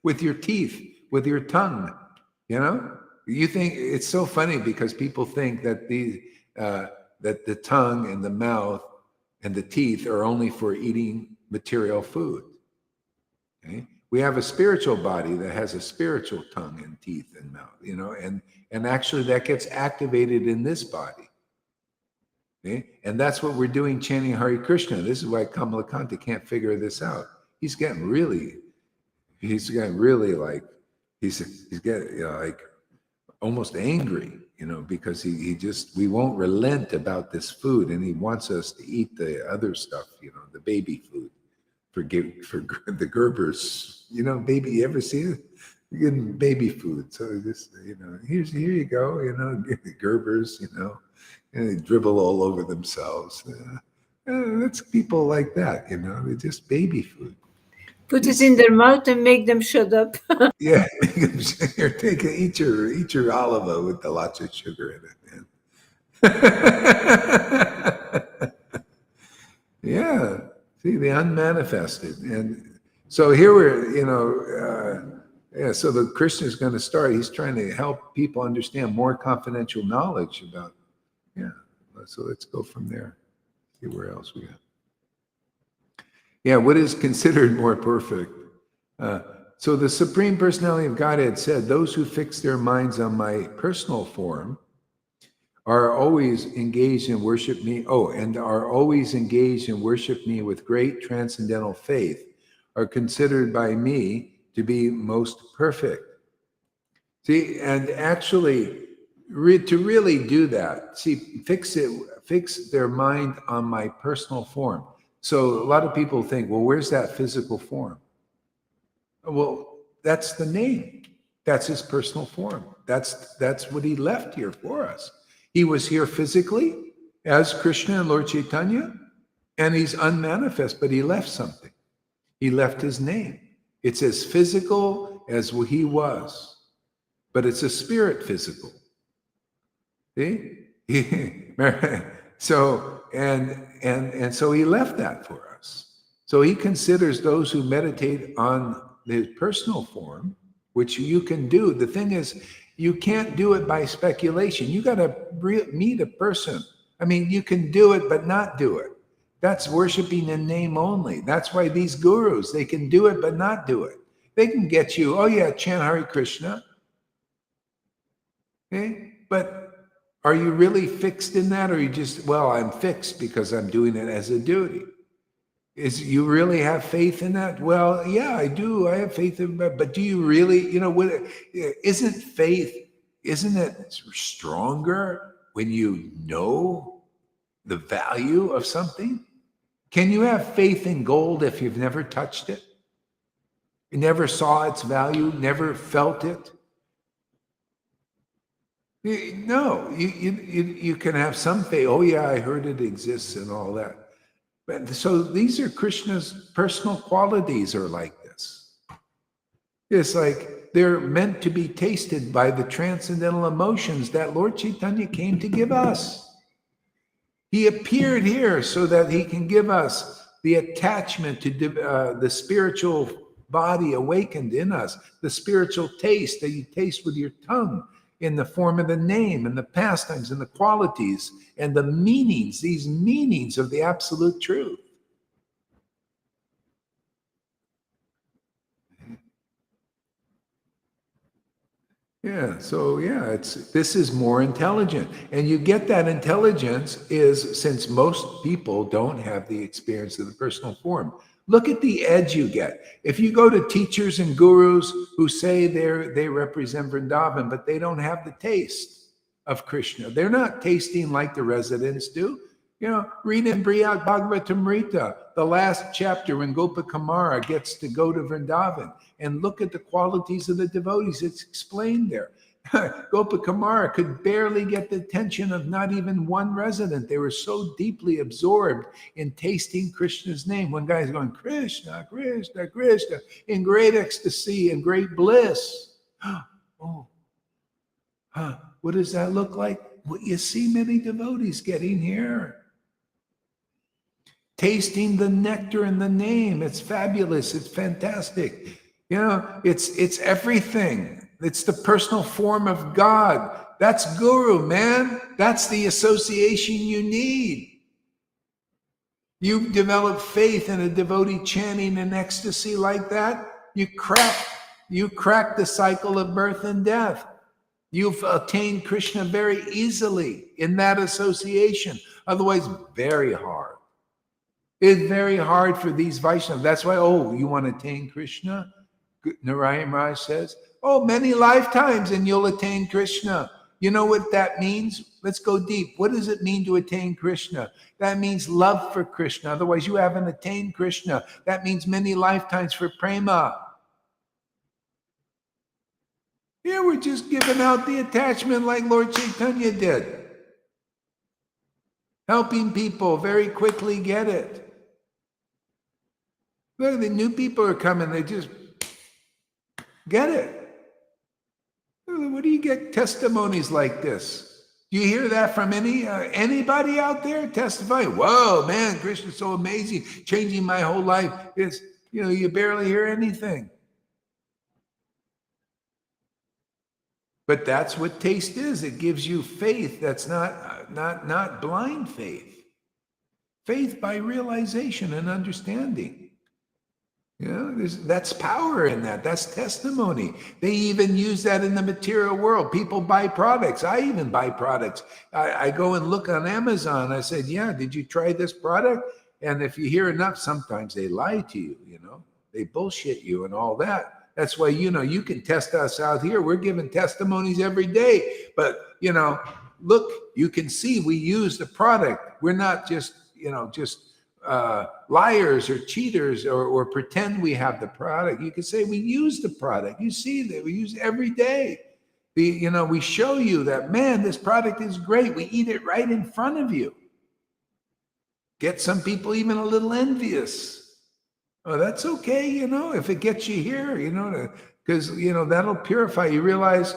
with your teeth, with your tongue. You think it's so funny because people think that that the tongue and the mouth and the teeth are only for eating material food. Okay? We have a spiritual body that has a spiritual tongue and teeth and mouth, and actually that gets activated in this body. Okay? And that's what we're doing chanting Hare Krishna. This is why Kamalakanta can't figure this out. He's getting really like, he's getting like almost angry, because we won't relent about this food, and he wants us to eat the other stuff, the baby food for the Gerbers, baby. You ever see it? You're getting baby food, so this, here you go, get the Gerbers, and they dribble all over themselves. That's people like that, they're just baby food. Put it in their mouth and make them shut up. Yeah, here, eat your olive with the lots of sugar in it, man. Yeah, see the unmanifested, and so here we're, so the Krishna is going to start. He's trying to help people understand more confidential knowledge about, So let's go from there. See where else we got. Yeah, what is considered more perfect? So the Supreme Personality of Godhead said, those who fix their minds on my personal form are always engaged in worship me. Oh, and are always engaged in worship me with great transcendental faith, are considered by me to be most perfect. See, and actually, to really do that, see, fix their mind on my personal form. So a lot of people think, well, where's that physical form? Well, that's the name. That's his personal form. That's what he left here for us. He was here physically as Krishna and Lord Caitanya, and he's unmanifest, but he left something. He left his name. It's as physical as he was, but it's a spirit physical. See? So and so he left that for us. So he considers those who meditate on his personal form, which you can do. The thing is, you can't do it by speculation. You got to meet a person. I mean, you can do it, but not do it. That's worshiping in name only. That's why these gurus, they can do it, but not do it. They can get you, oh yeah, chant Hare Krishna. Okay? But are you really fixed in that? Or are you just, well, I'm fixed because I'm doing it as a duty? You really have faith in that? Well, yeah, I do. I have faith in that. But do you really, isn't it stronger when you know the value of something? Can you have faith in gold if you've never touched it? You never saw its value, never felt it? No, you can have some faith. Oh yeah, I heard it exists and all that. But so these are Krishna's personal qualities are like this. It's like they're meant to be tasted by the transcendental emotions that Lord Caitanya came to give us. He appeared here so that he can give us the attachment to the spiritual body awakened in us, the spiritual taste that you taste with your tongue, in the form of the name and the pastimes and the qualities and the meanings, these meanings of the absolute truth. Yeah, so yeah, this is more intelligent. And you get that intelligence is since most people don't have the experience of the personal form. Look at the edge you get. If you go to teachers and gurus who say they represent Vrindavan, but they don't have the taste of Krishna. They're not tasting like the residents do. Read in Brihad Bhagavatamrita, the last chapter when Gopakumara gets to go to Vrindavan and look at the qualities of the devotees. It's explained there. Gopakumara could barely get the attention of not even one resident. They were so deeply absorbed in tasting Krishna's name. One guy's going, Krishna, Krishna, Krishna, in great ecstasy and great bliss. Oh, what does that look like? What you see many devotees getting here. Tasting the nectar in the name. It's fabulous. It's fantastic. It's everything. It's the personal form of God. That's guru, man. That's the association you need. You develop faith in a devotee chanting in ecstasy like that, you crack the cycle of birth and death. You've attained Krishna very easily in that association. Otherwise, very hard. It's very hard for these Vaishnavas. That's why, you want to attain Krishna? Narayan Raj says, many lifetimes and you'll attain Krishna. You know what that means? Let's go deep. What does it mean to attain Krishna? That means love for Krishna. Otherwise, you haven't attained Krishna. That means many lifetimes for prema. Here we're just giving out the attachment like Lord Caitanya did. Helping people very quickly get it. Look, the new people are coming. They just get it. What do you get testimonies like this? Do you hear that from anybody out there testifying? Whoa, man, Krishna's so amazing, changing my whole life. It's, you barely hear anything. But that's what taste is. It gives you faith that's not blind faith. Faith by realization and understanding. That's power in that. That's testimony. They even use that in the material world. People buy products. I even buy products. I go and look on Amazon. I said, yeah, did you try this product? And if you hear enough, sometimes they lie to you, they bullshit you and all that. That's why, you can test us out here. We're giving testimonies every day. But, look, you can see we use the product. We're not just, liars or cheaters or pretend we have the product. You can say we use the product. You see that we use it every day. We show you that, man, this product is great. We eat it right in front of you. Get some people even a little envious. Oh, that's okay, if it gets you here, because, that'll purify. You realize,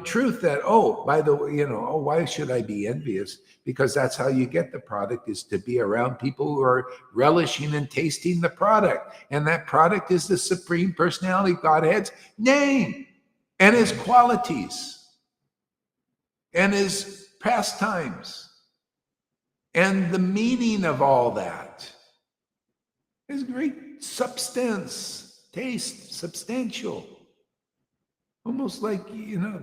truth that, oh, by the way, why should I be envious? Because that's how you get the product, is to be around people who are relishing and tasting the product. And that product is the Supreme Personality Godhead's name and his qualities and his pastimes and the meaning of all that. His great substance, taste, substantial. Almost like,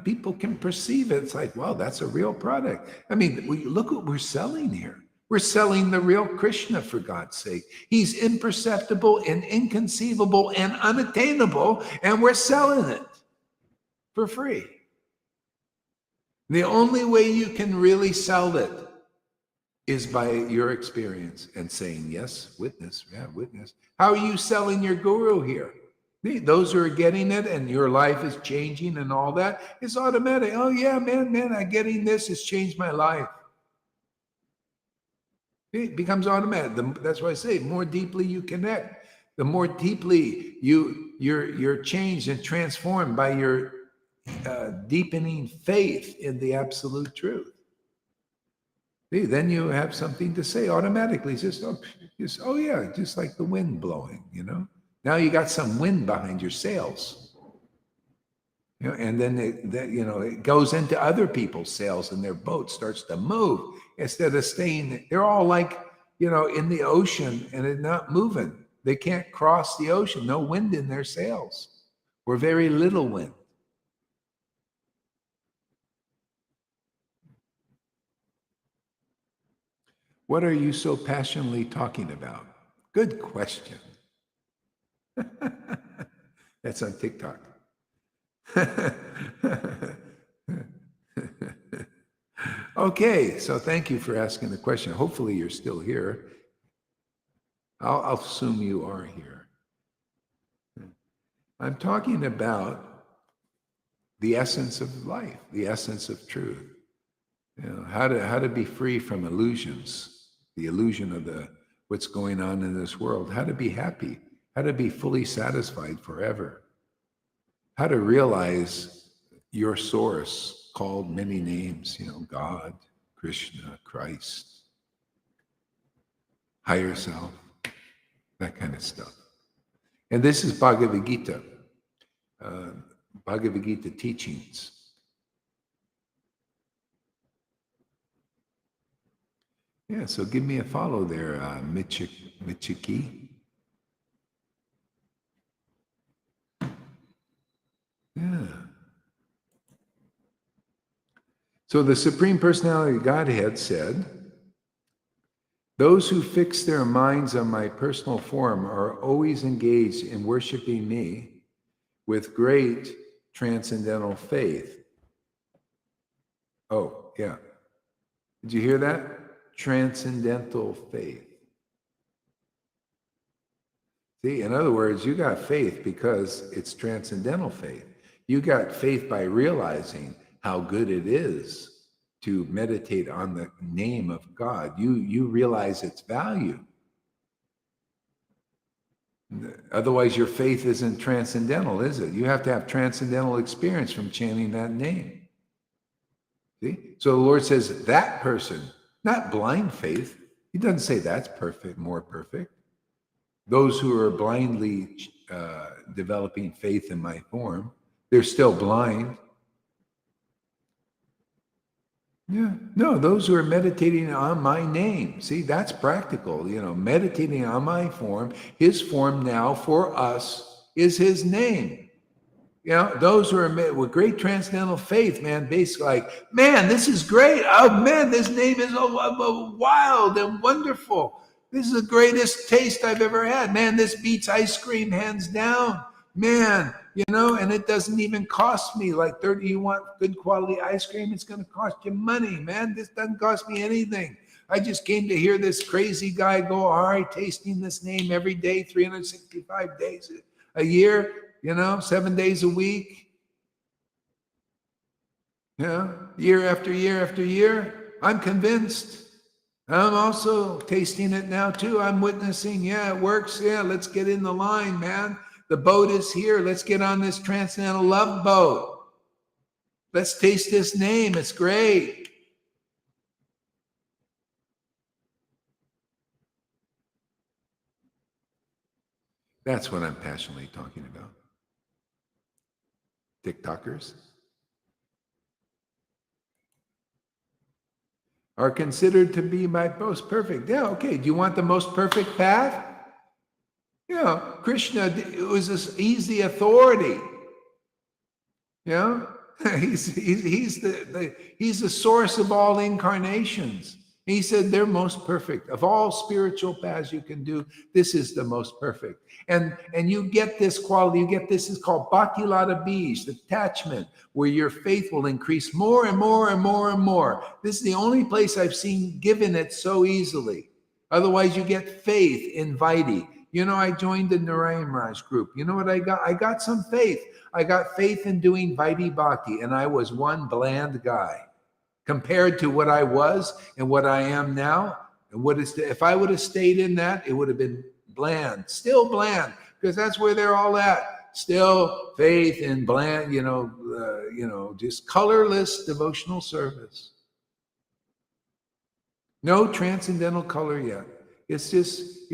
people can perceive it. It's like, wow, that's a real product. I mean, look what we're selling here. We're selling the real Krishna, for God's sake. He's imperceptible and inconceivable and unattainable, and we're selling it for free. The only way you can really sell it is by your experience and saying, yes, witness, yeah, witness. How are you selling your guru here? Those who are getting it and your life is changing and all that, it's automatic. Oh yeah, man, I'm getting this. It's changed my life. It becomes automatic. That's why I say, the more deeply you connect, the more deeply you're changed and transformed by your deepening faith in the absolute truth. Then you have something to say automatically. Just oh yeah, just like the wind blowing, Now you got some wind behind your sails. And then it goes into other people's sails and their boat starts to move instead of staying. They're all like, in the ocean and it's not moving. They can't cross the ocean. No wind in their sails, or very little wind. What are you so passionately talking about? Good question. That's on TikTok. Okay, so thank you for asking the question. Hopefully you're still here. I'll assume you are here. I'm talking about the essence of life, the essence of truth. How to be free from illusions, the illusion of what's going on in this world, how to be happy, how to be fully satisfied forever, how to realize your source called many names, God, Krishna, Christ, higher self, that kind of stuff. And this is Bhagavad Gita, Bhagavad Gita teachings. Yeah, so give me a follow there, Michiki. Yeah. So the Supreme Personality of Godhead said, those who fix their minds on my personal form are always engaged in worshiping me with great transcendental faith. Oh, yeah. Did you hear that? Transcendental faith. See, in other words, you got faith because it's transcendental faith. You got faith by realizing how good it is to meditate on the name of God. You realize its value. Otherwise, your faith isn't transcendental, is it? You have to have transcendental experience from chanting that name. See? So the Lord says that person, not blind faith. He doesn't say that's perfect, more perfect. Those who are blindly developing faith in my form, they're still blind. Yeah, no, those who are meditating on my name. See, that's practical, meditating on my form. His form now for us is his name. Those who are with great transcendental faith, man, basically like, man, this is great. Oh, man, this name is wild and wonderful. This is the greatest taste I've ever had. Man, this beats ice cream hands down. Man, and it doesn't even cost me like 30. You want good quality ice cream? It's going to cost you money, man. This doesn't cost me anything. I just came to hear this crazy guy go, all right, tasting this name every day, 365 days a year, 7 days a week. Year after year after year. I'm convinced. I'm also tasting it now too. I'm witnessing, yeah, it works. Yeah, let's get in the line, man. The boat is here. Let's get on this transcendental love boat. Let's taste this name. It's great. That's what I'm passionately talking about. TikTokers are considered to be my most perfect. Yeah, okay. Do you want the most perfect path? Krishna, he's the authority. He's the source of all incarnations. He said they're most perfect. Of all spiritual paths you can do, this is the most perfect. And you get this quality, this is called bhakti lata bij, attachment, where your faith will increase more and more and more and more. This is the only place I've seen given it so easily. Otherwise, you get faith in Vaidhi. I joined the Narayan Raj group. You know what I got? I got some faith. I got faith in doing Vaidhi Bhakti, and I was one bland guy compared to what I was and what I am now. And if I would have stayed in that, it would have been bland, still bland, because that's where they're all at. Still faith in bland, just colorless devotional service. No transcendental color yet. It's just,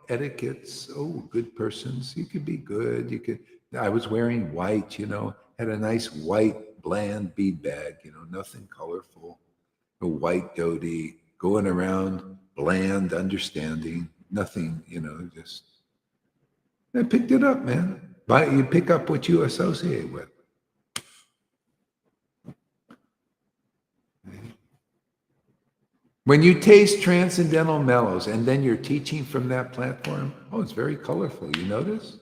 etiquettes. Oh, good persons. You could be good. I was wearing white, had a nice white, bland bead bag, nothing colorful. A white dhoti, going around, bland, understanding, nothing, just. I picked it up, man. You pick up what you associate with. When you taste transcendental mellows and then you're teaching from that platform, it's very colorful. You notice?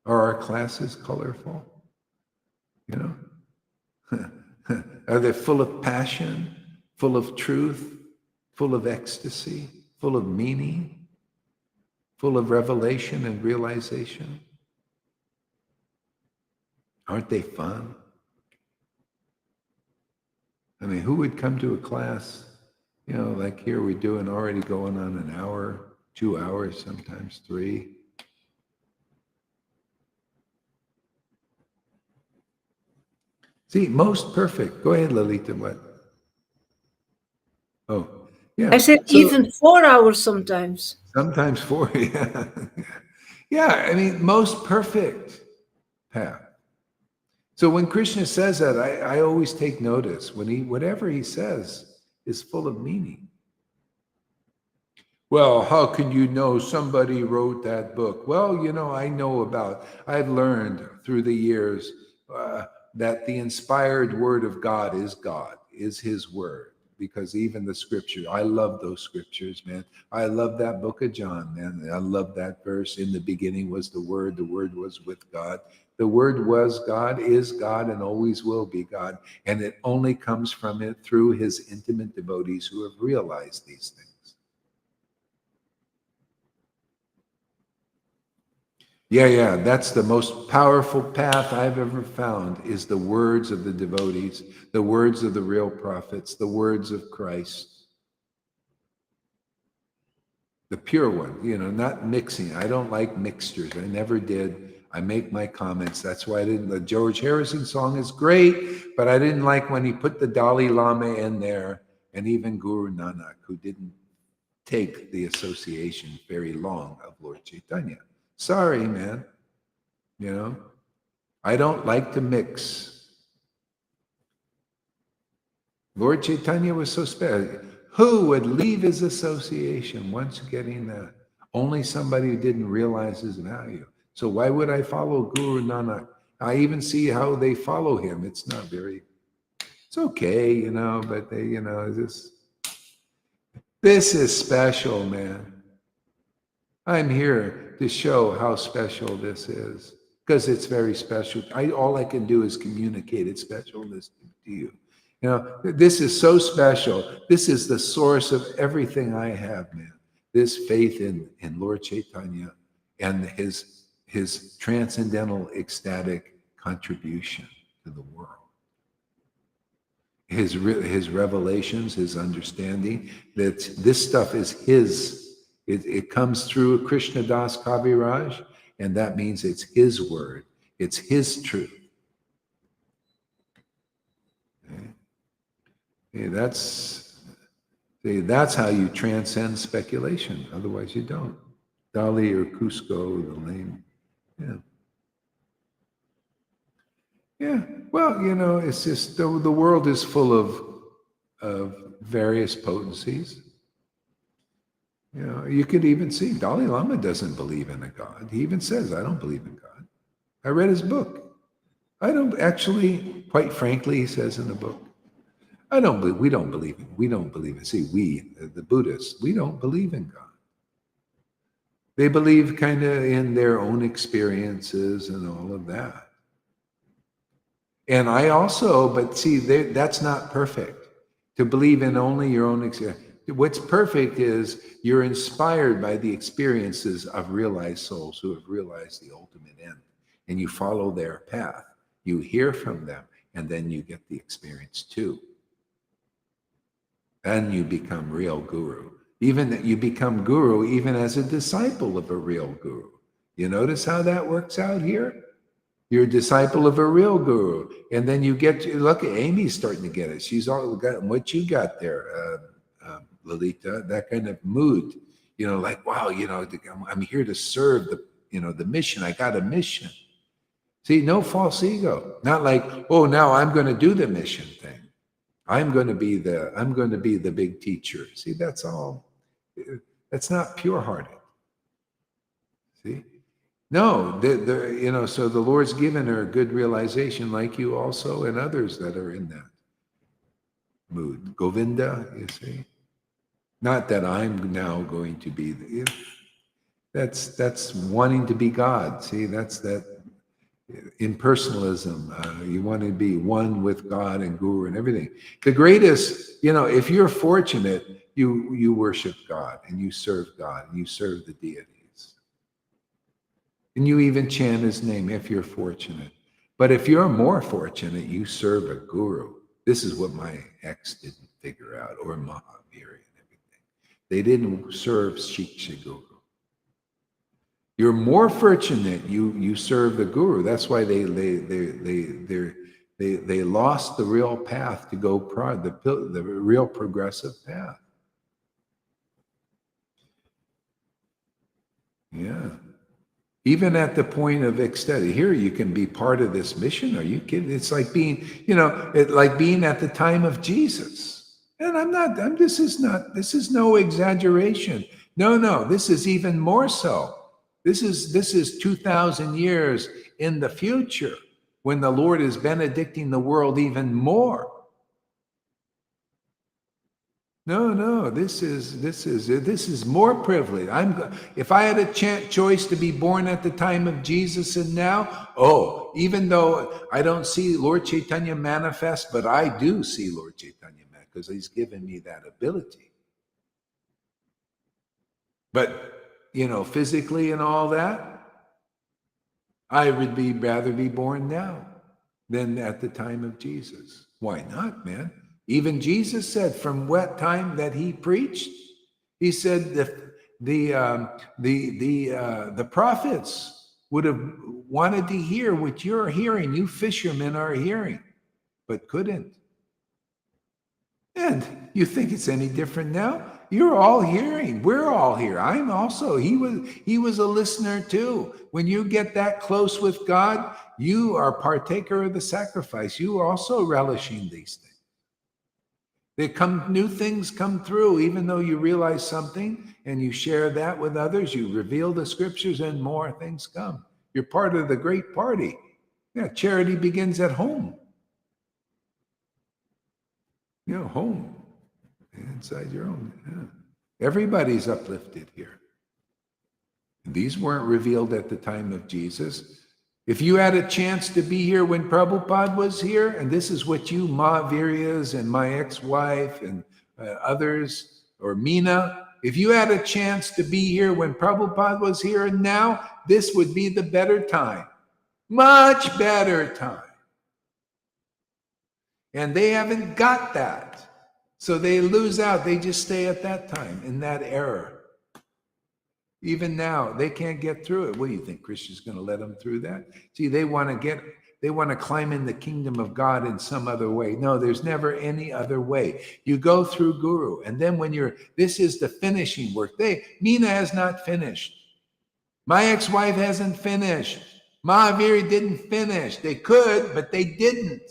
Are our classes colorful? Are they full of passion, full of truth, full of ecstasy, full of meaning, full of revelation and realization? Aren't they fun? I mean, who would come to a class, like here we're doing already going on an hour, 2 hours, sometimes 3. See, most perfect. Go ahead, Lalita. What? Oh, yeah. I said even 4 hours sometimes. Sometimes 4, yeah. Yeah, I mean, most perfect path. So when Krishna says that, I always take notice. Whatever he says is full of meaning. Well, how can you know somebody wrote that book? Well, I've learned through the years that the inspired word of God, is his word. Because even the scripture, I love those scriptures, man. I love that book of John, man. I love that verse. In the beginning was the word was with God. The word was God, is God, and always will be God. And it only comes from it through his intimate devotees who have realized these things. Yeah, that's the most powerful path I've ever found, is the words of the devotees, the words of the real prophets, the words of Christ. The pure one, not mixing. I don't like mixtures. I never did. I make my comments. That's why the George Harrison song is great, but I didn't like when he put the Dalai Lama in there, and even Guru Nanak, who didn't take the association very long of Lord Caitanya. Sorry, man. I don't like to mix. Lord Caitanya was so special. Who would leave his association once getting that? Only somebody who didn't realize his value. So why would I follow Guru Nanak? I even see how they follow him. It's not it's okay, but they, just. This is special, man. I'm here to show how special this is because it's very special. All I can do is communicate its specialness to you. You know, this is so special. This is the source of everything I have, man. This faith in Lord Caitanya and his transcendental ecstatic contribution to the world. His revelations, his understanding that this stuff is his. It comes through Krishna Das Kaviraj, and that means it's his word. It's his truth. Okay, that's how you transcend speculation. Otherwise, you don't. Dali or Cusco, the lame. Yeah. Yeah. Well, you know, it's just the world is full of various potencies. You know, you could even see Dalai Lama doesn't believe in a God. He even says, I don't believe in God. I read his book. I don't actually, quite frankly, he says in the book, we don't believe in, see, we, the Buddhists, we don't believe in God. They believe kind of in their own experiences and all of that. And I also, but see, that's not perfect. To believe in only your own experience. What's perfect is you're inspired by the experiences of realized souls who have realized the ultimate end, and you follow their path. You hear from them, and then you get the experience too. Then you become real guru. Even that you become guru even as a disciple of a real guru. You notice how that works out here? You're a disciple of a real guru, and then you get to look at Amy's starting to get it. She's all got what you got there. Lalita, that kind of mood, you know, like, wow, you know, I'm here to serve the mission. I got a mission. See, no false ego. Not like, oh, now I'm going to do the mission thing. I'm going to be the big teacher. See, that's not pure-hearted. See? No, so the Lord's given her a good realization, like you also and others that are in that mood. Govinda, you see? Not that I'm now going to be that's wanting to be God. See, that's that impersonalism. You want to be one with God and Guru and everything. The greatest, if you're fortunate, you worship God and you serve God and you serve the deities. And you even chant his name if you're fortunate. But if you're more fortunate, you serve a guru. This is what my ex didn't figure out, or Mahavir. They didn't serve Shiksha Guru. You're more fortunate. You serve the Guru. That's why they lost the real path to go the real progressive path. Yeah. Even at the point of ecstatic, here you can be part of this mission. Are you kidding? It's like being, like being at the time of Jesus. And this is no exaggeration. No, this is even more so. This is 2,000 years in the future when the Lord is benedicting the world even more. No, this is more privilege. If I had a choice to be born at the time of Jesus and now, even though I don't see Lord Caitanya manifest, but I do see Lord Caitanya manifest because he's given me that ability. But physically and all that, I would rather be born now than at the time of Jesus. Why not, man? Even Jesus said from what time that he preached, he said the prophets would have wanted to hear what you're hearing, you fishermen are hearing, but couldn't. And you think it's any different now? You're all hearing. We're all here. I'm also. He was a listener too. When you get that close with God, you are partaker of the sacrifice. You are also relishing these things. New things come through, even though you realize something and you share that with others, you reveal the scriptures and more things come. You're part of the great party. Yeah, charity begins at home. Home. Inside your own. Yeah. Everybody's uplifted here. And these weren't revealed at the time of Jesus. If you had a chance to be here when Prabhupada was here, and this is what you Mahaviryas and my ex-wife and others, or Meena, if you had a chance to be here when Prabhupada was here and now, this would be the better time. Much better time. And they haven't got that. So they lose out. They just stay at that time, in that era. Even now, they can't get through it. What do you think? Krishna's going to let them through that? See, they want to climb in the kingdom of God in some other way. No, there's never any other way. You go through Guru. And then this is the finishing work. Meena has not finished. My ex-wife hasn't finished. Mahaviri didn't finish. They could, but they didn't.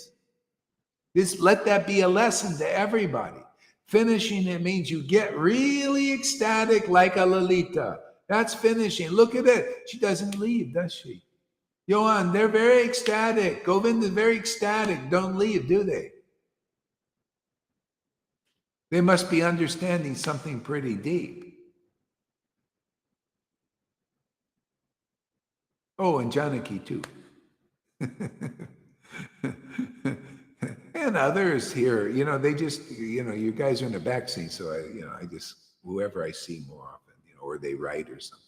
Let that be a lesson to everybody. Finishing it means you get really ecstatic like a Lalita. That's finishing. Look at it. She doesn't leave, does she? Johan, they're very ecstatic. Govind is very ecstatic. Don't leave, do they? They must be understanding something pretty deep. Oh, and Janaki too. And others here, they just, you guys are in the backseat, so I just, whoever I see more often, or they write or something,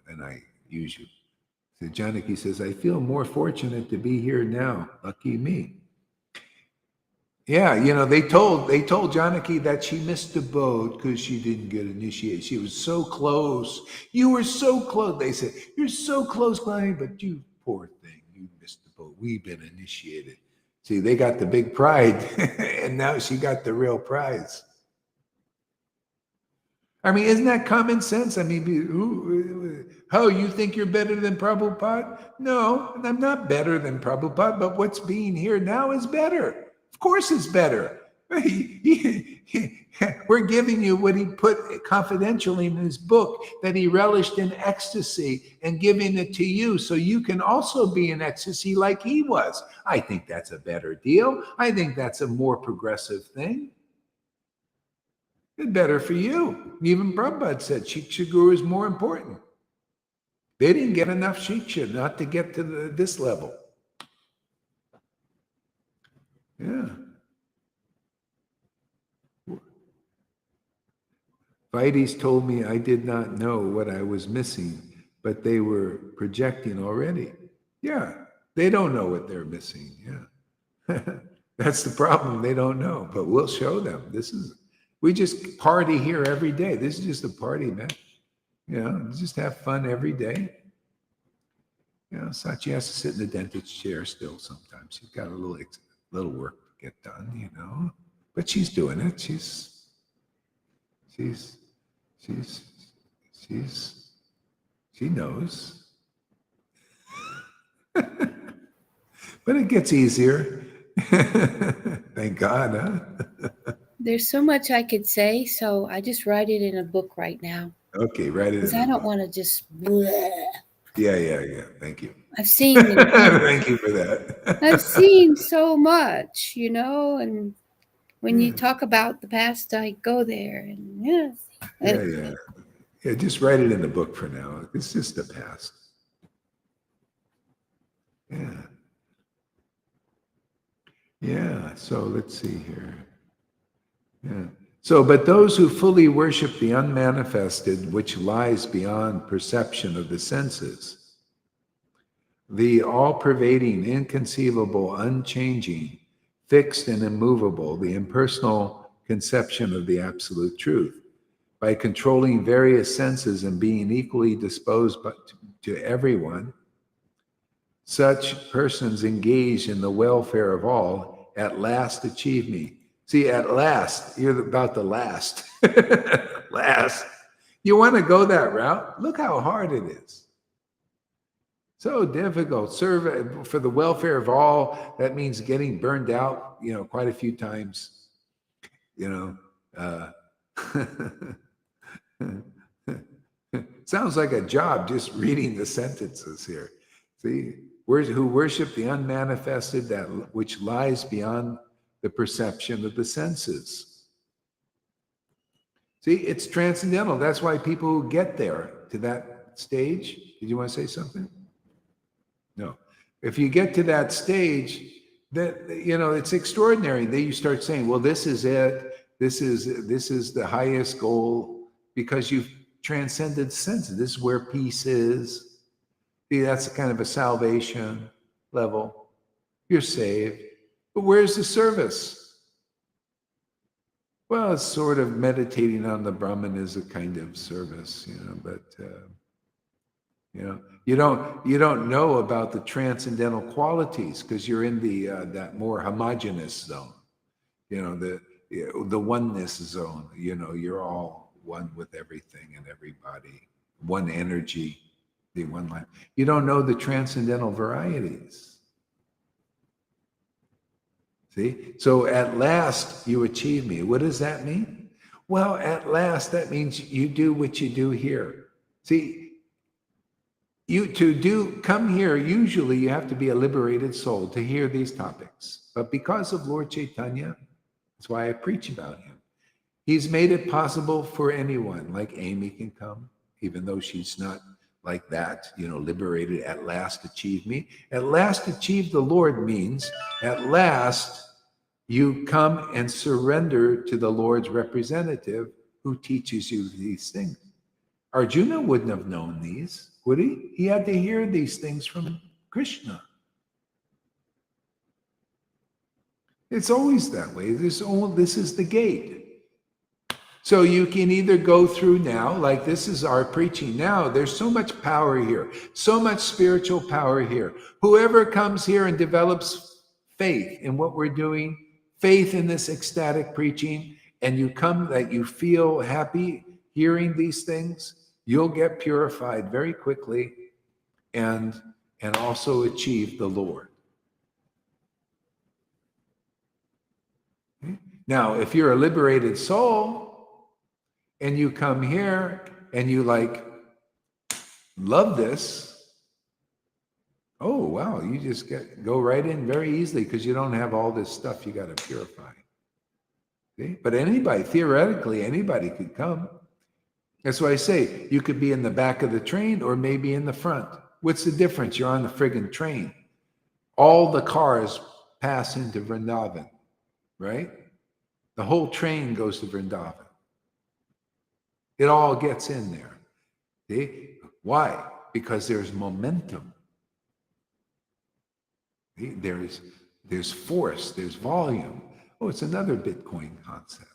and I use you. So Janaki says, I feel more fortunate to be here now. Lucky me. Yeah, they told Janaki that she missed the boat because she didn't get initiated. She was so close. You were so close. They said, you're so close, Klein, but you poor thing, you missed the boat. We've been initiated. See, they got the big pride, and now she got the real prize. I mean, isn't that common sense? I mean, you think you're better than Prabhupada? No, I'm not better than Prabhupada, but what's being here now is better. Of course it's better. We're giving you what he put confidentially in his book, that he relished in ecstasy, and giving it to you so you can also be in ecstasy like he was. I think that's a better deal. I think that's a more progressive thing. It's better for you. Even Prabhupada said Shiksha Guru is more important. They didn't get enough Shiksha not to get to this level. Yeah. Vaides told me I did not know what I was missing, but they were projecting already. Yeah, they don't know what they're missing. Yeah. That's the problem. They don't know, but we'll show them. We just party here every day. This is just a party, man. Just have fun every day. Sachi has to sit in the dentist's chair still sometimes. She's got a little work to get done, but she's doing it. She knows. But it gets easier. Thank God, huh? There's so much I could say, so I just write it in a book right now. Okay, write it in a book. Because I don't want to just bleh. Yeah. Thank you. I've seen Thank you for that. I've seen so much, and when you talk about the past, I go there, and Yeah, just write it in the book for now. It's just the past. Yeah, so let's see here. Yeah. So, but those who fully worship the unmanifested, which lies beyond perception of the senses, the all-pervading, inconceivable, unchanging, fixed and immovable, the impersonal conception of the absolute truth, by controlling various senses and being equally disposed to everyone, such persons engaged in the welfare of all at last achieve me. See, at last, you're about the last. Last. You want to go that route? Look how hard it is. So difficult. Serve for the welfare of all. That means getting burned out, quite a few times. Sounds like a job just reading the sentences here. See, who worship the unmanifested, that which lies beyond the perception of the senses. See, it's transcendental. That's why people who get there to that stage, did you want to say something? No. If you get to that stage, that it's extraordinary. Then you start saying, well, this is it. This is the highest goal, because you've transcended sense. This is where peace is. See, that's kind of a salvation level. You're saved. But where's the service? Well, it's sort of meditating on the Brahman is a kind of service, but you don't know about the transcendental qualities, because you're in the that more homogeneous zone, the oneness zone. You're all one with everything and everybody, one energy, the one life. You don't know the transcendental varieties. See? So at last you achieve me. What does that mean? Well, at last, that means you do what you do here. See, come here, usually you have to be a liberated soul to hear these topics. But because of Lord Caitanya, that's why I preach about him. He's made it possible for anyone, like Amy can come, even though she's not like that, liberated, at last achieve me. At last achieve the Lord means at last you come and surrender to the Lord's representative who teaches you these things. Arjuna wouldn't have known these, would he? He had to hear these things from Krishna. It's always that way. This is the gate. So you can either go through now, like this is our preaching now. There's so much power here, so much spiritual power here. Whoever comes here and develops faith in what we're doing, faith in this ecstatic preaching, and you come that you feel happy hearing these things, you'll get purified very quickly and also achieve the Lord. Okay? Now, if you're a liberated soul and you come here and you love this, oh, wow, you just go right in very easily, because you don't have all this stuff you got to purify. See? But theoretically, anybody could come. That's why I say you could be in the back of the train or maybe in the front. What's the difference? You're on the friggin' train. All the cars pass into Vrindavan, right? The whole train goes to Vrindavan. It all gets in there. See? Why? Because there's momentum. See? There's force, there's volume. Oh, it's another Bitcoin concept.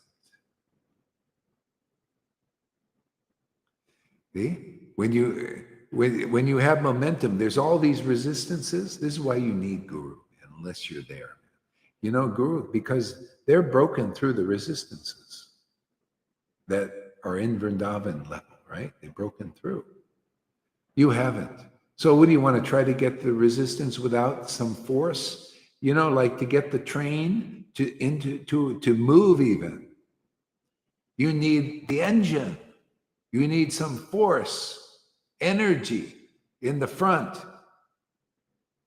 See? When you have momentum, there's all these resistances. This is why you need Guru, unless you're there. Guru, because they're broken through the resistances that are in Vrindavan level, right? They've broken through. You haven't. So what do you want to try to get the resistance without some force? Like to get the train to move even. You need the engine. You need some force, energy in the front.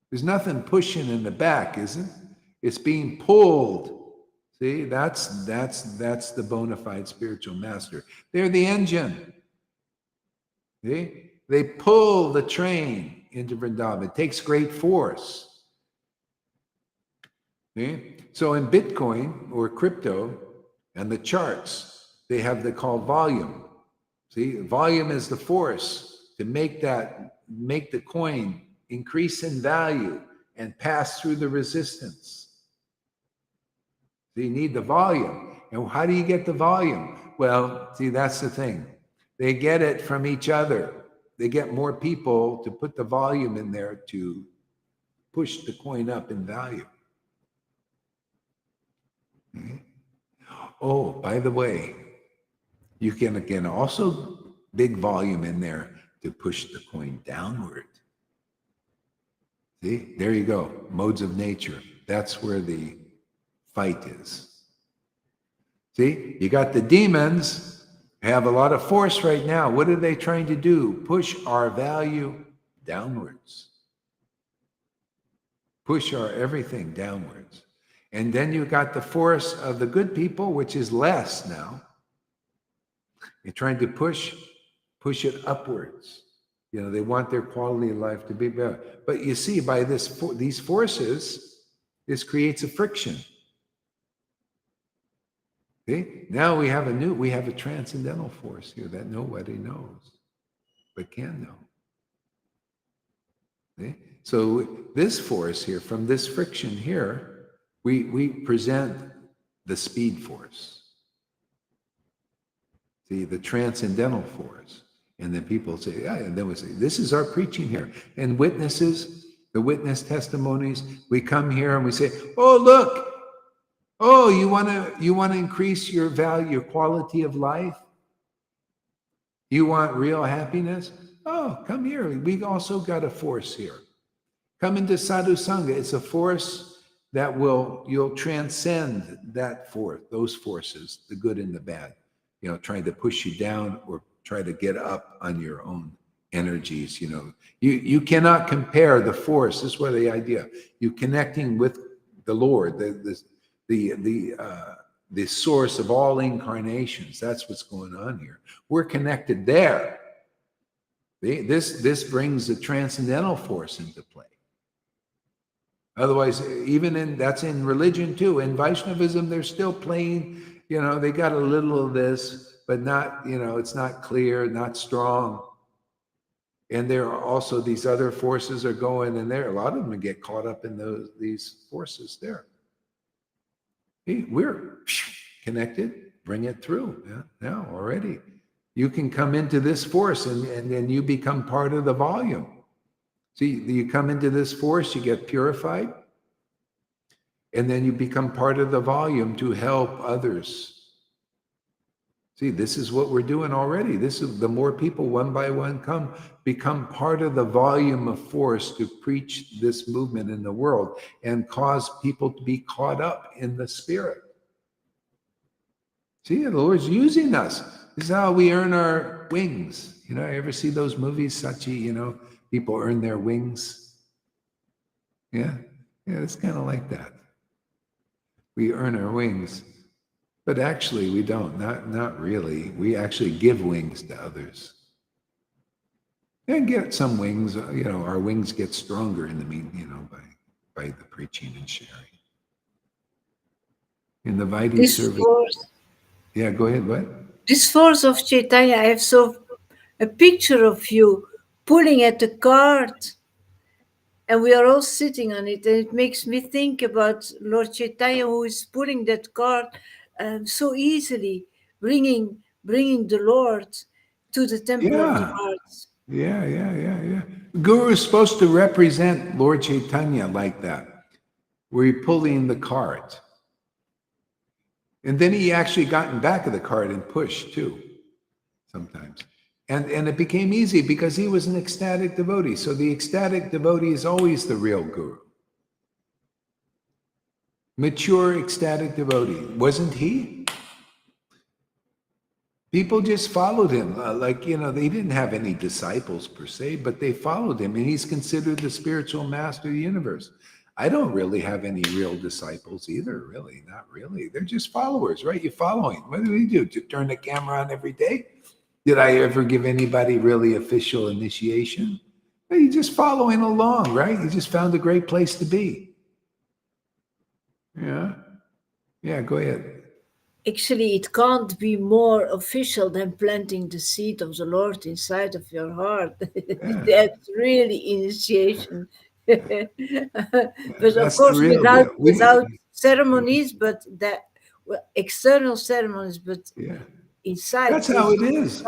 There's nothing pushing in the back, is it? It's being pulled. See, that's the bona fide spiritual master. They're the engine. See? They pull the train into Vrindavan. It takes great force. See? So in Bitcoin or crypto and the charts, they have the called volume. See, volume is the force to make the coin increase in value and pass through the resistance. So you need the volume. And how do you get the volume? Well, see, that's the thing. They get it from each other. They get more people to put the volume in there to push the coin up in value. Okay. Oh, by the way, you can also big volume in there to push the coin downward. See, there you go. Modes of nature. That's where the fight is. See, you got the demons have a lot of force right now. What are they trying to do? Push our value downwards. Push our everything downwards. And then you got the force of the good people, which is less now. They're trying to push it upwards. You know, they want their quality of life to be better. But you see, by these forces, this creates a friction. See? Now we have a transcendental force here that nobody knows, but can know. See? So this force here, from this friction here, we present the speed force. See, the transcendental force. And then people say, yeah, and then we say, this is our preaching here. And witnesses, the witness testimonies, we come here and we say, oh, look, oh, you want to increase your value, your quality of life? You want real happiness? Oh, come here. We also got a force here. Come into Sadhu Sangha. It's a force that you'll transcend that force, those forces, the good and the bad, you know, trying to push you down or try to get up on your own energies. You know, you cannot compare the force. This is what the idea. You connecting with the Lord, the source of all incarnations. That's what's going on here. We're connected there. This brings the transcendental force into play. Otherwise, that's in religion too. In Vaishnavism, they're still playing, you know, they got a little of this, but not, you know, it's not clear, not strong. And there are also these other forces are going in there. A lot of them get caught up in these forces there. Hey, we're connected, bring it through. Yeah, now already. You can come into this force and then you become part of the volume. See, you come into this force, you get purified, and then you become part of the volume to help others. See, this is what we're doing already. This is the more people one by one become part of the volume of force to preach this movement in the world and cause people to be caught up in the spirit. See, the Lord's using us. This is how we earn our wings. You know, you ever see those movies, Sachi, you know, people earn their wings? Yeah, it's kind of like that. We earn our wings, but actually we don't. Not really. We actually give wings to others, and get some wings. You know, our wings get stronger in the by the preaching and sharing. In the Vaidhi This service. force, Yeah, go ahead. What? this force of Chaitanya, I have a picture of you pulling at the cart, and we are all sitting on it, and it makes me think about Lord Caitanya, who is pulling that cart so easily, bringing the Lord to the temple of the Yeah. heart. Yeah. Guru is supposed to represent Lord Caitanya like that, where you're pulling the cart. And then he actually got in back of the cart and pushed too, sometimes. And it became easy because he was an ecstatic devotee. So the ecstatic devotee is always the real guru. Mature ecstatic devotee. Wasn't he? People just followed him. They didn't have any disciples per se, but they followed him. And he's considered the spiritual master of the universe. I don't really have any real disciples either, really. Not really. They're just followers, right? You follow him. What do we do? To turn the camera on every day? Did I ever give anybody really official initiation? Well, you're just following along, right? You just found a great place to be. Yeah. Yeah, go ahead. Actually, it can't be more official than planting the seed of the Lord inside of your heart. Yeah. That's really initiation. But of That's the course, real deal. without ceremonies, but external ceremonies, but Yeah. inside That's how is it is.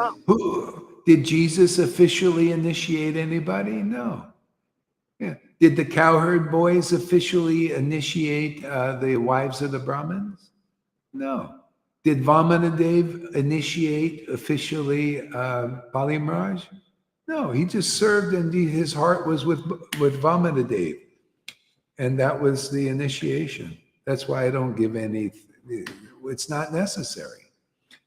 Did Jesus officially initiate anybody? No. Yeah. Did the cowherd boys officially initiate the wives of the Brahmins? No. Did Vamanadev initiate officially Bali Maharaj? No, he just served and his heart was with Vamanadev. And that was the initiation. That's why I don't give any, it's not necessary.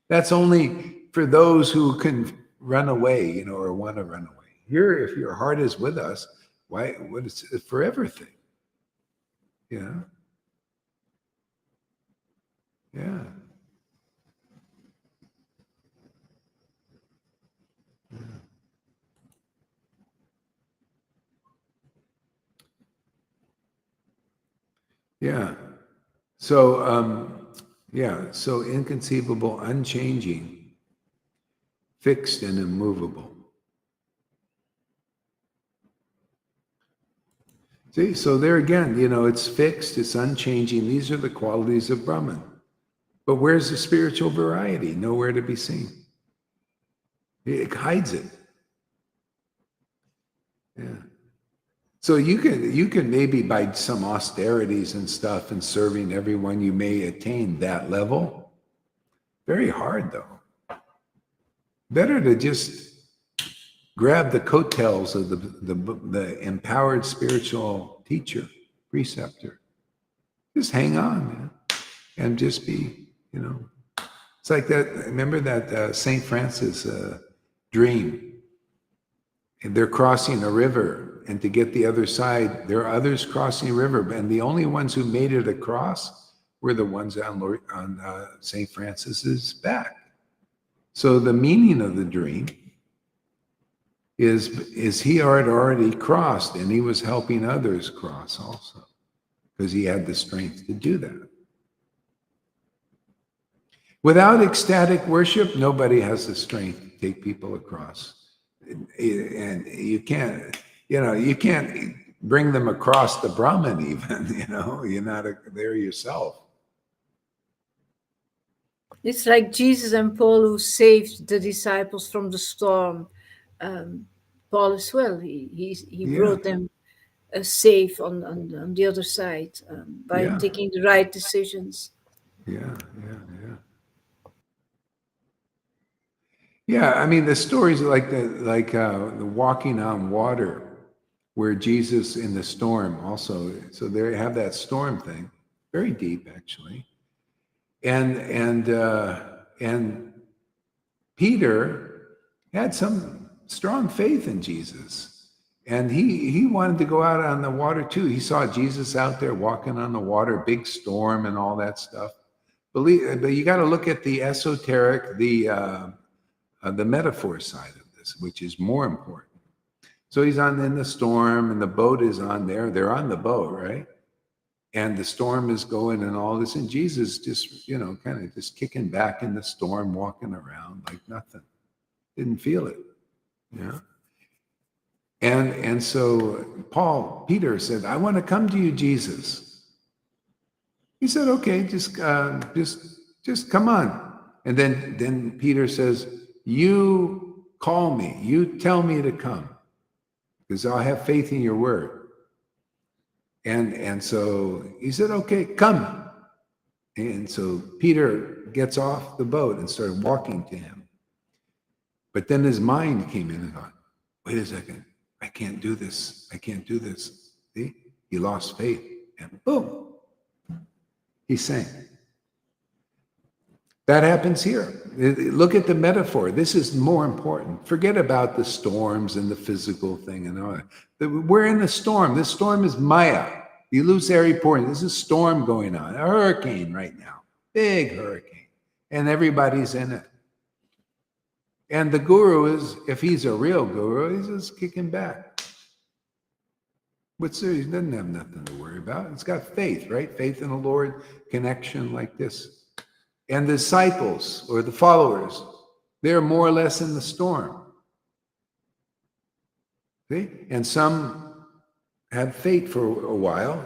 That's only for those who can run away, or want to run away. Here, if your heart is with us, why? What is it for everything? Yeah. Yeah. So, so inconceivable, unchanging, fixed and immovable. See, so there again, it's fixed, it's unchanging. These are the qualities of Brahman. But where's the spiritual variety? Nowhere to be seen. It hides it. Yeah. So you can maybe by some austerities and stuff and serving everyone, you may attain that level. Very hard though. Better to just grab the coattails of the empowered spiritual teacher, preceptor. Just hang on, man, and just be, It's like that. Remember that Saint Francis dream. And they're crossing a river, and to get the other side, there are others crossing a river, and the only ones who made it across were the ones on Saint Francis's back. So the meaning of the dream is he had already crossed, and he was helping others cross also, because he had the strength to do that. Without ecstatic worship, nobody has the strength to take people across. And you can't bring them across the Brahman even, you're not there yourself. It's like Jesus and Paul who saved the disciples from the storm. Paul as well, he brought them safe on the other side by taking the right decisions. Yeah, I mean the stories like the walking on water, where Jesus in the storm also. So there you have that storm thing, very deep actually, and Peter had some strong faith in Jesus, and he wanted to go out on the water too. He saw Jesus out there walking on the water, big storm and all that stuff. But you got to look at the esoteric, the metaphor side of this, which is more important. So he's in the storm, and the boat is on there. They're on the boat, right? And the storm is going and all this. And Jesus just, kind of just kicking back in the storm, walking around like nothing. Didn't feel it. Yeah. And so Peter said, I want to come to you, Jesus. He said, okay, just come on. And then Peter says, you call me, you tell me to come, because I'll have faith in your word. And so he said, okay, come. And so Peter gets off the boat and started walking to him. But then his mind came in and thought, wait a second, I can't do this. I can't do this. See? He lost faith, and boom, he sank. That happens here. Look at the metaphor. This is more important. Forget about the storms and the physical thing and all that. We're in a storm. This storm is Maya. You lose every point. There's a storm going on, a hurricane right now, big hurricane, and everybody's in it. And the guru is, if he's a real guru, he's just kicking back. But so he doesn't have nothing to worry about. It's got faith, right? Faith in the Lord, connection like this. And the disciples or the followers, they're more or less in the storm. See? And some have faith for a while,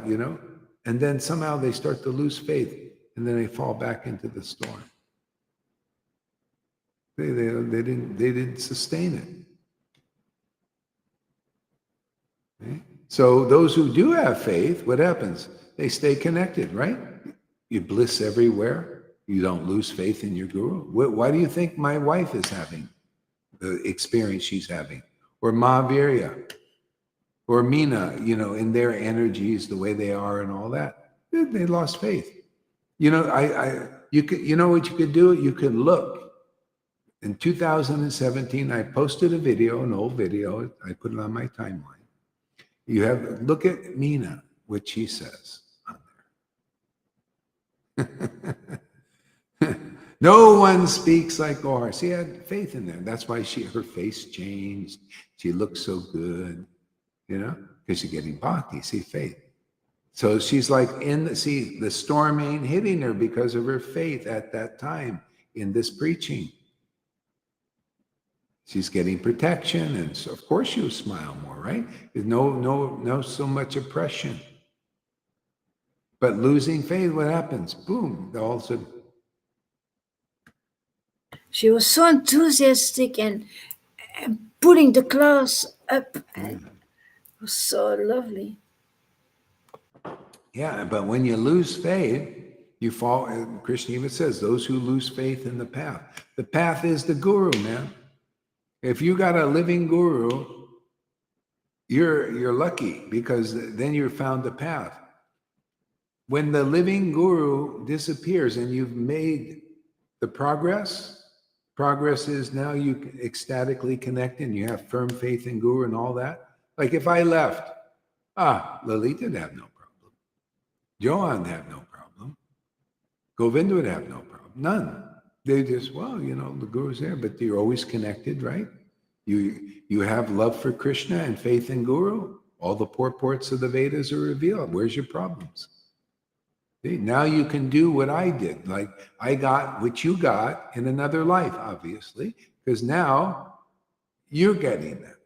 and then somehow they start to lose faith, and then they fall back into the storm. They didn't sustain it. Okay? So those who do have faith, what happens? They stay connected, right? You bliss everywhere. You don't lose faith in your guru. Why do you think my wife is having the experience she's having? Or Mahavirya? Or Meena, in their energies, the way they are and all that. They lost faith. You know what you could do? You could look. In 2017, I posted a video, an old video. I put it on my timeline. Look at Meena, what she says on there. No one speaks like Gaur. She had faith in there. That's why her face changed. She looked so good, because you're getting bhakti. See, faith. So she's like the storm ain't hitting her because of her faith at that time in this preaching. She's getting protection, and so of course she'll smile more, right? There's no so much oppression. But losing faith, what happens? Boom, all of a sudden. She was so enthusiastic and pulling the class up. And it was so lovely. Yeah, but when you lose faith, you fall. Krishna even says, those who lose faith in the path is the guru, man. If you got a living guru, you're lucky, because then you've found the path. When the living guru disappears and you've made the progress is now you ecstatically connect and you have firm faith in guru and all that. Like if I left, Lalita would have no problem. Johan would have no problem. Govinda would have no problem. None. They just, the guru's there, but you're always connected, right? You have love for Krishna and faith in guru. All the purports of the Vedas are revealed. Where's your problems? See, now you can do what I did. Like I got what you got in another life, obviously, because now you're getting that.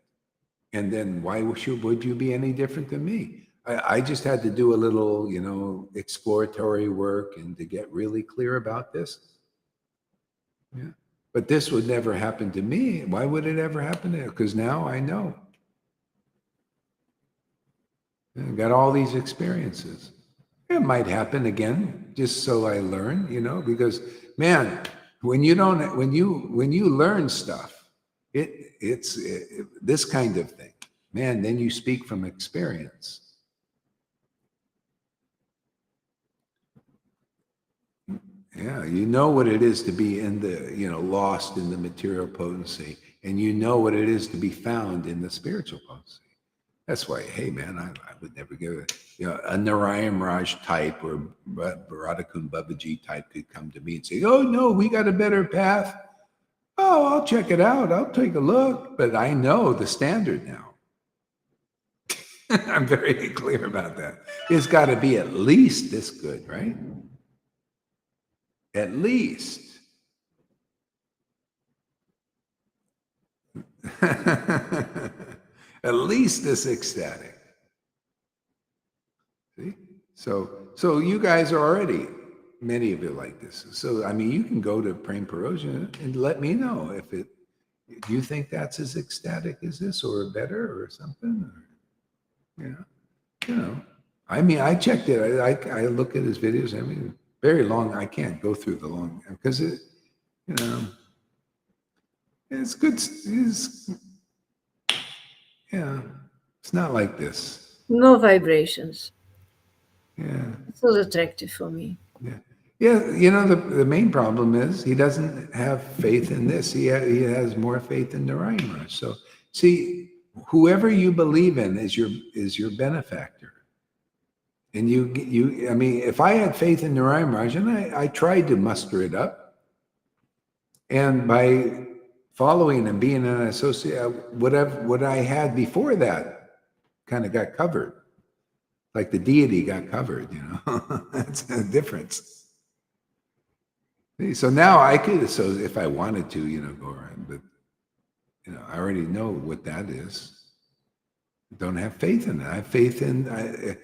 And then why would you be any different than me? I just had to do a little, exploratory work and to get really clear about this. Yeah. But this would never happen to me. Why would it ever happen to you? Because now I know. I got all these experiences. It might happen again, just so I learn, because man, when you learn stuff, it's this kind of thing, man, then you speak from experience. Yeah, you know what it is to be in the, lost in the material potency, and you know what it is to be found in the spiritual potency. That's why, hey man, I would never give it. A Narayan Raj type or Radhakund Babaji type could come to me and say, "Oh no, we got a better path." Oh, I'll check it out. I'll take a look. But I know the standard now. I'm very clear about that. It's got to be at least this good, right? At least. At least this ecstatic. See? So you guys are already, many of you like this. So, you can go to Prem Paroja and let me know do you think that's as ecstatic as this or better or something? I checked it. I look at his videos. Very long. I can't go through the long, because it's good. It's not like this. No vibrations. Yeah. It's not attractive for me. Yeah, the main problem is he doesn't have faith in this. He has more faith in Narayan Raj. So, see, whoever you believe in is your benefactor. And if I had faith in Narayan Raj, and I tried to muster it up, and by following and being an associate, what I had before that kind of got covered. Like the deity got covered, That's a difference. So now I could, if I wanted to, go around, but, I already know what that is. I don't have faith in it. I have faith in,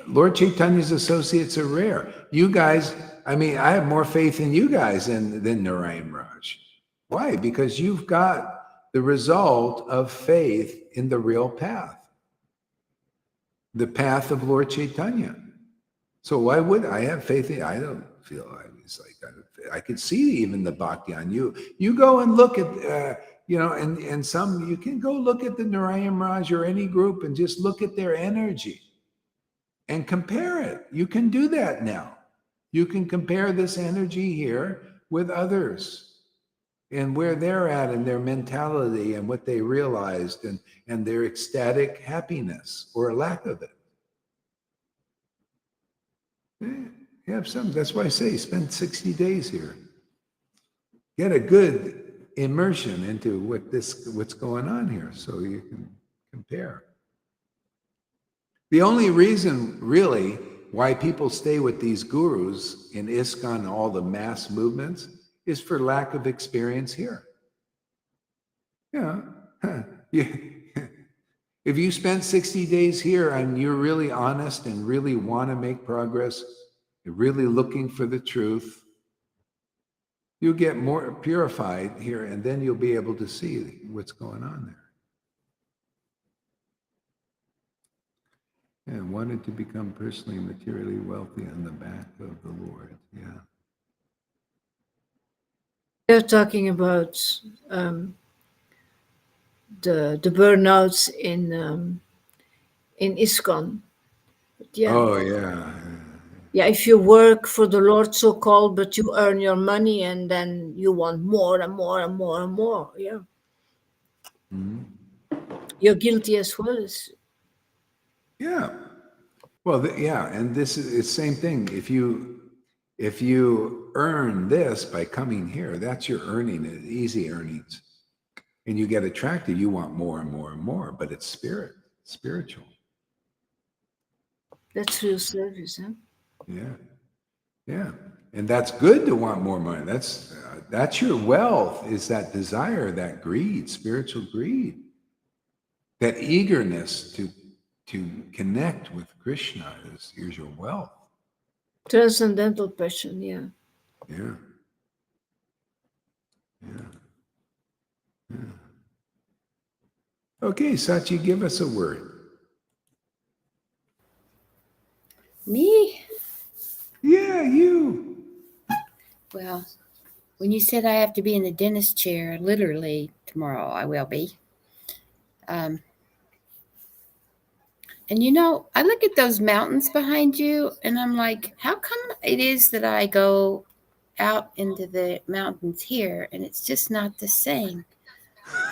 Lord Chaitanya's associates are rare. You guys, I have more faith in you guys than Narayan Raj. Why? Because you've got the result of faith in the real path. The path of Lord Caitanya. So why would I have faith in? I don't feel I could see even the bhakti on you. You go and look at, and some, you can go look at the Narayan Raj or any group and just look at their energy and compare it. You can do that now. You can compare this energy here with others and where they're at in their mentality and what they realized and their ecstatic happiness or lack of it. You have some. That's why I say spend 60 days here. Get a good immersion into what's going on here so you can compare. The only reason really why people stay with these gurus in ISKCON, all the mass movements, is for lack of experience here. Yeah. If you spent 60 days here and you're really honest and really want to make progress, you're really looking for the truth, you'll get more purified here, and then you'll be able to see what's going on there. And wanted to become personally and materially wealthy on the back of the Lord. Yeah. They're talking about the burnouts in ISKCON. Yeah. Oh, yeah. Yeah, if you work for the Lord so called, but you earn your money and then you want more and more and more and more. Yeah. Mm-hmm. You're guilty as well as. Yeah. Well, yeah, and this is the same thing. If you earn this by coming here, that's your earning, easy earnings. And you get attracted, you want more and more and more, but it's spiritual. That's real service, huh? Yeah. Yeah. And that's good to want more money. That's your wealth, is that desire, that greed, spiritual greed, that eagerness to connect with Krishna is your wealth. Transcendental passion, yeah. Yeah. Yeah. Yeah. Okay, Sachi, give us a word. Me? Yeah, you. Well, when you said I have to be in the dentist chair, literally tomorrow I will be. And you know, I look at those mountains behind you and I'm like, how come it is that I go out into the mountains here and it's just not the same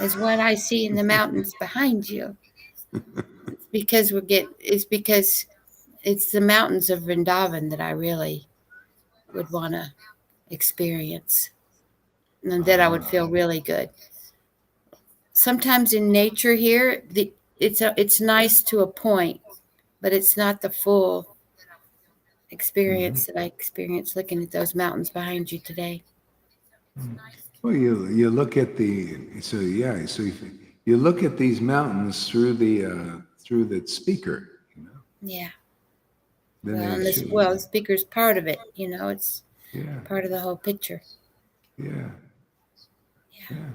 as what I see in the mountains behind you? It's because it's the mountains of Vrindavan that I really would want to experience, and that I would feel really good. Sometimes in nature here, it's nice to a point, but it's not the full experience that I experienced looking at those mountains behind you today. Well, you look at so you look at these mountains through the speaker, you know. Yeah. Then The speaker's part of it. You know, it's yeah, part of the whole picture. yeah, Yeah.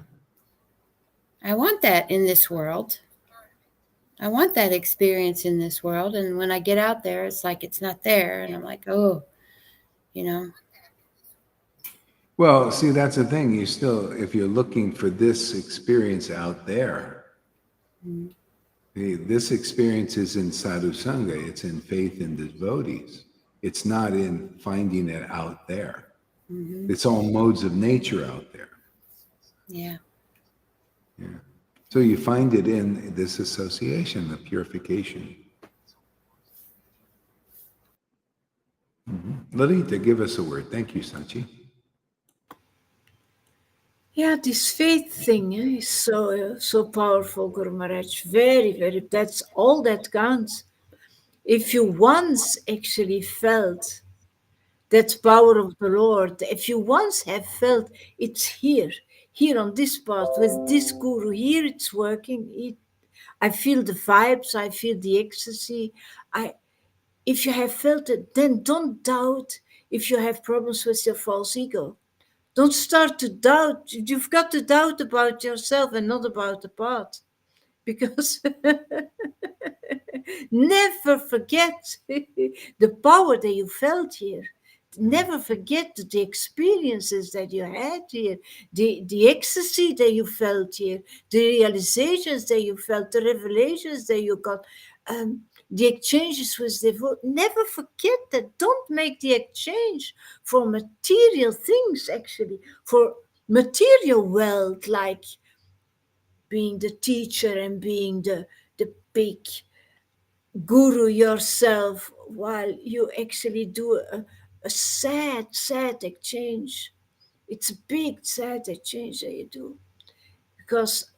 I want that in this world. I want that experience in this world. And when I get out there, it's like it's not there. And I'm like, oh, you know. Well, see, that's the thing. If you're looking for this experience out there, this experience is in Sadhu Sangha. It's in faith in devotees. It's not in finding it out there. Mm-hmm. It's all modes of nature out there. Yeah. Yeah. So you find it in this association, the purification. Lalita, give us a word. Thank you, Sachi. Yeah, this faith thing is so powerful, Guru Maharaj. Very, very. That's all that counts. If you once actually felt that power of the Lord, if you once have felt it's here on this path with this guru, here it's working. I feel the vibes, I feel the ecstasy. If you have felt it, then don't doubt if you have problems with your false ego. Don't start to doubt. You've got to doubt about yourself and not about the path. Because never forget the power that you felt here. Never forget the experiences that you had here, the ecstasy that you felt here, the realizations that you felt, the revelations that you got, the exchanges with the never forget that. Don't make the exchange for material things, actually, for material wealth, like being the teacher and being the big guru yourself, while you actually do a sad exchange. It's a big sad exchange that you do. Because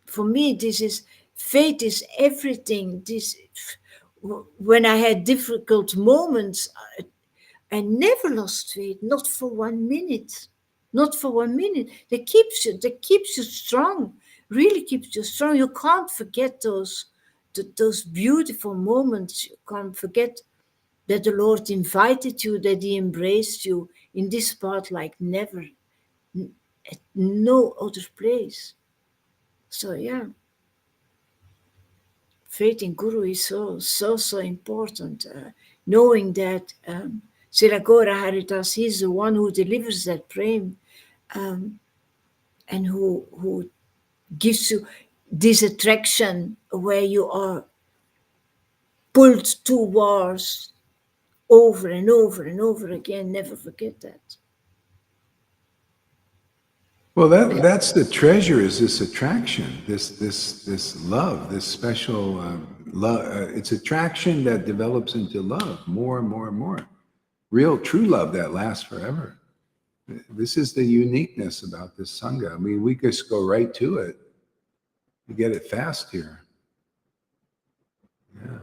for me, this is faith is everything. when I had difficult moments, I never lost faith, not for 1 minute. Not for 1 minute. That keeps you strong, really keeps you strong. You can't forget those beautiful moments. You can't forget that the Lord invited you, that He embraced you in this part like never, at no other place. So yeah, faith in Guru is so important. Knowing that Siragora Haridas is the one who delivers that prem, and who gives you this attraction where you are pulled towards over and over and over again. Never forget that. Well, that's the treasure, is this attraction, this love, this special love. It's attraction that develops into love, more and more and more. Real, true love that lasts forever. This is the uniqueness about this Sangha. I mean, we just go right to it. We get it fast here. Yeah.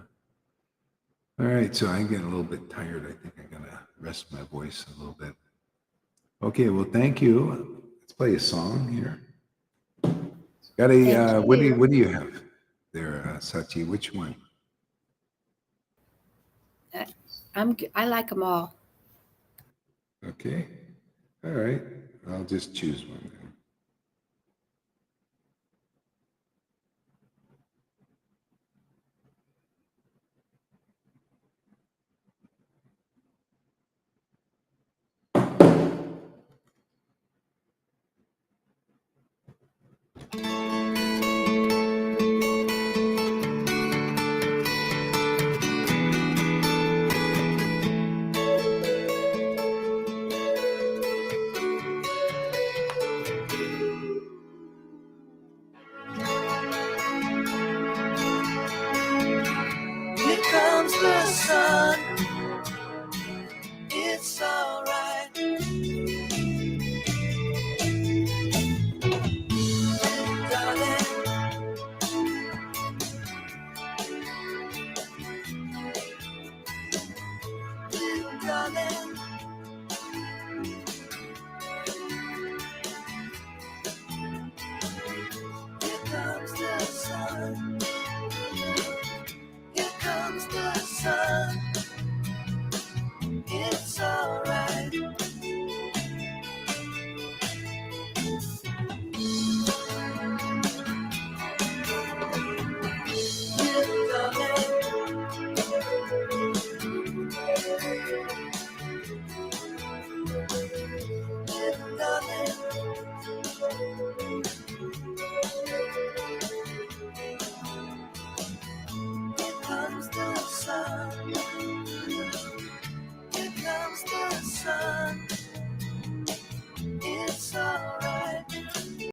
All right, so I'm getting a little bit tired. I think I'm going to rest my voice a little bit. Okay, well, thank you. Let's play a song here. Got a, what do you have there, Sachi? Which one? I like them all. Okay. All right. I'll just choose one.